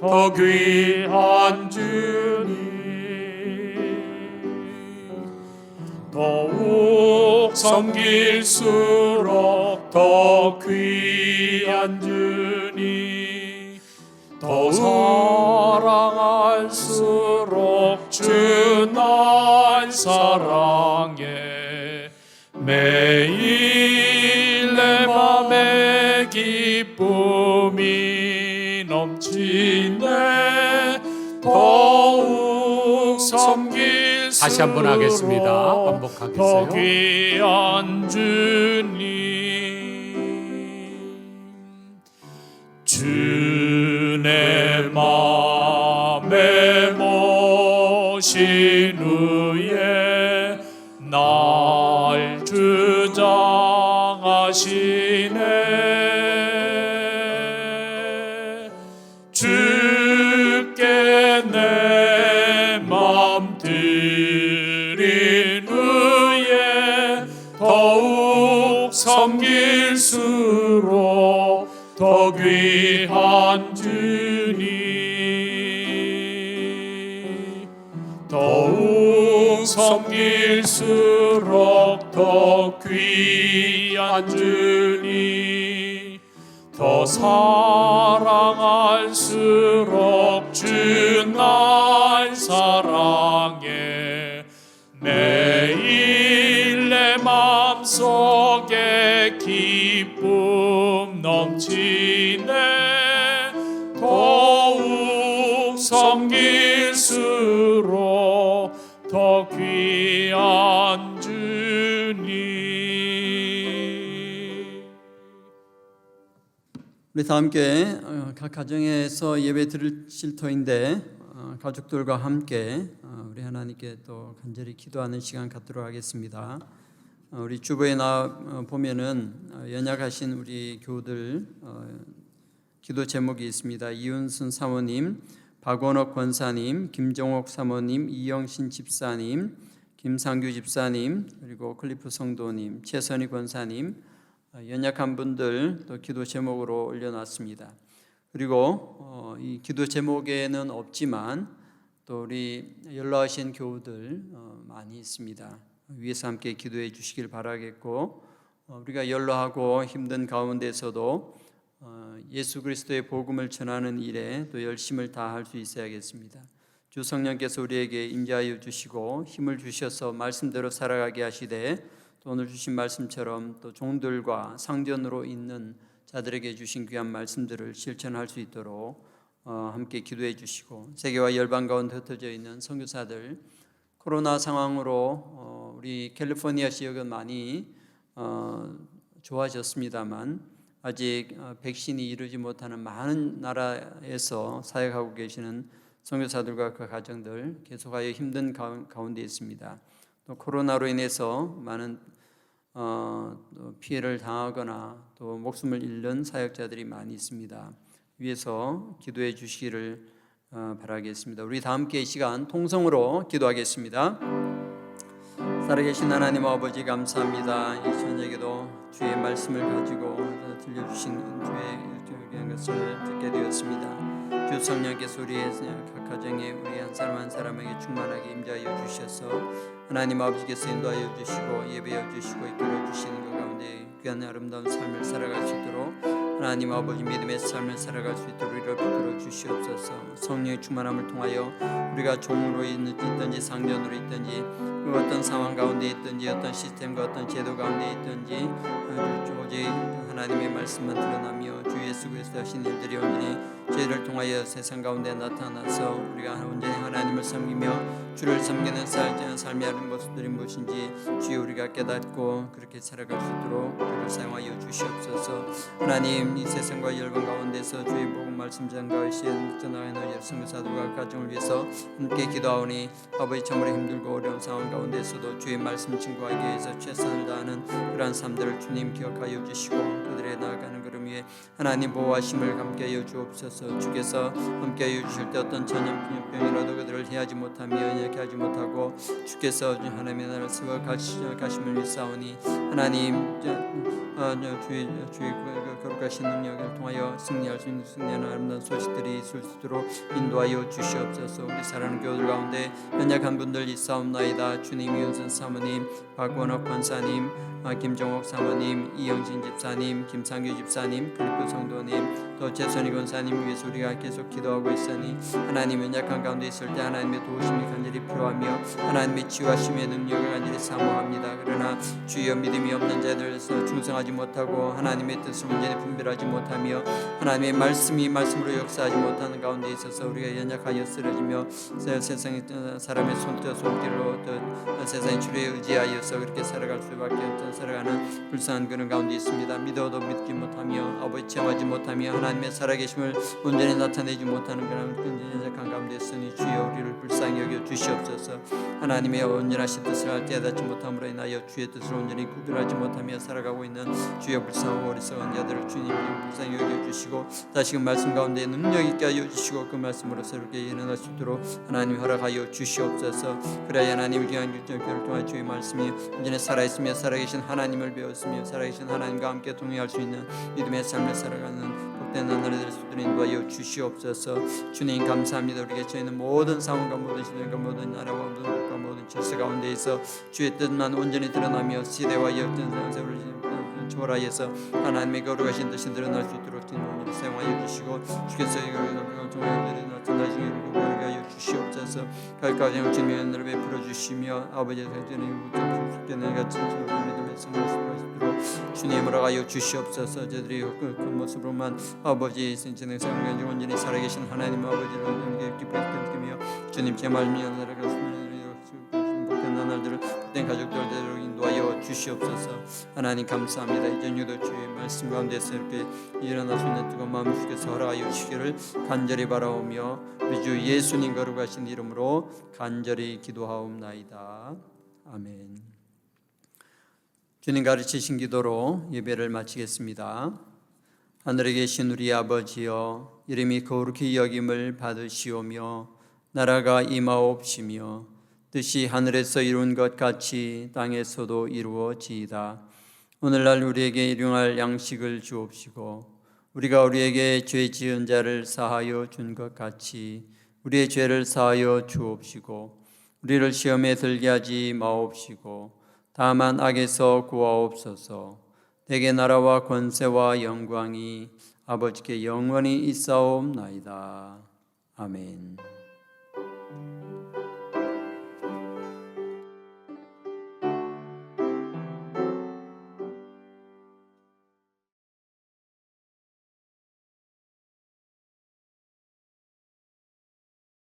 더 귀한 주님, 더욱 섬길수록 더 귀한 주님, 더 사랑할수록 주 날 사랑해. 매일 내 맘에 기쁨이 넘치네. 더욱 섬길수록 다시 한번 하겠습니다. 반복하겠어요. 더 귀한 주님, 주 내 맘에 모신 후에 날 주장하시네. 주께 내 맘 드린 더욱 섬길수록 더 귀한 주님, 더욱 섬길수록 더 귀한 주님, 더 사랑할수록 주 날 사랑해. 매일 내 맘속에 기쁨 넘치네. 더욱 섬길수록 더 귀한 주님. 우리 다 함께 각 가정에서 예배 드릴 터인데 가족들과 함께 우리 하나님께 또 간절히 기도하는 시간 갖도록 하겠습니다. 우리 주보에 보면은 연약하신 우리 교우들 기도 제목이 있습니다. 이윤순 사모님, 박원옥 권사님, 김정옥 사모님, 이영신 집사님, 김상규 집사님, 그리고 클리프 성도님, 최선희 권사님, 연약한 분들 또 기도 제목으로 올려놨습니다. 그리고 이 기도 제목에는 없지만 또 우리 연로하신 교우들 많이 있습니다. 위에서 함께 기도해 주시길 바라겠고, 우리가 연로하고 힘든 가운데서도 예수 그리스도의 복음을 전하는 일에 또 열심을 다할 수 있어야겠습니다. 주 성령께서 우리에게 임재하여 주시고 힘을 주셔서 말씀대로 살아가게 하시되, 또 오늘 주신 말씀처럼 또 종들과 상전으로 있는 자들에게 주신 귀한 말씀들을 실천할 수 있도록 함께 기도해 주시고, 세계와 열방 가운데 흩어져 있는 선교사들, 코로나 상황으로 우리 캘리포니아 지역은 많이 좋아졌습니다만 아직 백신이 이루지 못하는 많은 나라에서 사역하고 계시는 선교사들과 그 가정들 계속하여 힘든 가운데 있습니다. 또 코로나로 인해서 많은 피해를 당하거나 또 목숨을 잃는 사역자들이 많이 있습니다. 위에서 기도해 주시기를 바라겠습니다. 우리 다 함께 이 시간 통성으로 기도하겠습니다. 살아계신 하나님 아버지, 감사합니다. 이 저녁에도 주의 말씀을 가지고 들려주신 주의 귀한 것을 듣게 되었습니다. 주 성령께서 우리의 각 가정에 우리 한 사람 한 사람에게 충만하게 임재하여 주셔서 하나님 아버지께서 인도하여 주시고 예배하여 주시고 이끌어 주시는 것 가운데 귀한 아름다운 삶을 살아갈 수 있도록 하나님 아버지 믿음의 삶을 살아갈 수 있도록 우리를 붙들어 주시옵소서. 성령의 충만함을 통하여 우리가 종으로 있든지 상전으로 있든지 그 어떤 상황 가운데 있든지 어떤 시스템과 어떤 제도 가운데 있든지 오직 하나님의 말씀만 드러나며 주 예수 그리스도 하신 일들이 온전히 죄를 통하여 세상 가운데 나타나서 우리가 온전히 하나님을 섬기며 주를 섬기는 삶의 하는 모습들이 무엇인지 주여 우리가 깨닫고 그렇게 살아갈 수 있도록 우리를 사용하여 주시옵소서. 하나님, 이 세상과 열방 가운데서 주의 복음 말씀 전가하신 전하는 선교사들과 가정을 위해서 함께 기도하오니 아버지, 참으로 힘들고 어려운 상황 가운데서도 주의 말씀 증거하기 위해서 최선을 다하는 그러한 삶들을 주님 기억하여 주시고 그들의 나아가는 걸음 위에 하나님 보호하심을 함께하여 주옵소서. 주께서 함께하여 주실 때 어떤 전염병이라도 그들을 해하지 못하며 연약해 하지 못하고 주께서 하나님의 나라를 세워 가심을 위사오니 하나님 주의 거룩하신 능력을 통하여 승리할 수 있는 승리하는 아름다운 소식들이 있을 수 있도록 인도하여 주시옵소서. 우리 사랑하는 교우들 가운데 연약한 분들 있사옵나이다. 주님, 이윤선 사모님, 박원옥 권사님, 김정옥 사모님, 이영진 집사님, 김상규 집사님, 그리고 성도님, 또 최선희 권사님 위해서 우리가 계속 기도하고 있으니 하나님, 연약한 가운데 있을 때 하나님의 도우심이 간절히 필요하며 하나님의 치유하심의 능력을 간절히 사모합니다. 그러나 주여 믿음이 없는 자들에서 충성하지 못하고 하나님의 뜻을 온전히 분별하지 못하며 하나님의 말씀으로 역사하지 못하는 가운데 있어서 우리가 연약하여 쓰러지며 세상의 사람의 손길로 세상의 줄에 의지하여서 그렇게 살아갈 수밖에 없는 살아가는 불쌍한 그런 가운데 있습니다. 믿어도 믿지 못하며 아버지 체험하지 못하며 하나님의 살아계심을 온전히 나타내지 못하는 그런 연약한 가운데 있으니 주여 우리를 불쌍히 여겨 주시옵소서. 하나님의 온전하신 뜻을 알 깨닫지 못함으로 인하여 주의 뜻을 온전히 구별하지 못하며 살아가고 있는 주여 불쌍하고 어리석은 자들을 주님 불쌍히 여겨 주시고 다시금 말씀 가운데 능력 있게 하여 주시고 그 말씀으로 새롭게 일어날 수 있도록 하나님 허락하여 주시옵소서. 그래야 하나님을 향한 교를 통해 주의 말씀이 온전히 살아있으며 살아계신 하나님을 배웠으며 살아계신 하나님과 함께 동행할 수 있는 믿음의 삶을 살아가는 복된 나날이 될 수 있도록 인도하여 주시옵소서. 주님 감사합니다. 우리에게 저희는 모든 상황과 모든 시대과 모든 나라와 모든 국가 모든 질서 가운데 있어 주의 뜻만 온전히 드러나며 시대와 역전상 세월을 초월하여서 하나님의 거룩하신 뜻이 드러날 수 있도록 주님 사용하여 주시고 주께서 이걸 나타나시기를 하여 주시옵소서. 갈까지 주님의 은혜를 베풀어 주시며 아버지의 생전에 축제는 같은 믿음의 생활을 할 수 있도록 주님 허락하여 주시옵소서. 저들이 그 모습으로만 아버지의 생전의 생활을 가지고 온전히 살아계신 하나님 아버지를 온전히 기쁘게 느끼며 주님 제 말씀이 나라가 나날들을 복된 가족들대로 인도하여 주시옵소서. 하나님 감사합니다. 이 저녁도 주의 말씀 가운데서 이렇게 일어날 수 있는 뜨거운 마음을 주께서 허락하여 주시기를 간절히 바라오며 우리 주 예수님 거룩하신 이름으로 간절히 기도하옵나이다. 아멘. 주님 가르치신 기도로 예배를 마치겠습니다. 하늘에 계신 우리 아버지여, 이름이 거룩히 여김을 받으시오며 나라가 임하옵시며 뜻이 하늘에서 이룬 것 같이 땅에서도 이루어지이다. 오늘날 우리에게 일용할 양식을 주옵시고 우리가 우리에게 죄 지은 자를 사하여 준 것 같이 우리의 죄를 사하여 주옵시고 우리를 시험에 들게 하지 마옵시고 다만 악에서 구하옵소서. 대개 나라와 권세와 영광이 아버지께 영원히 있사옵나이다. 아멘.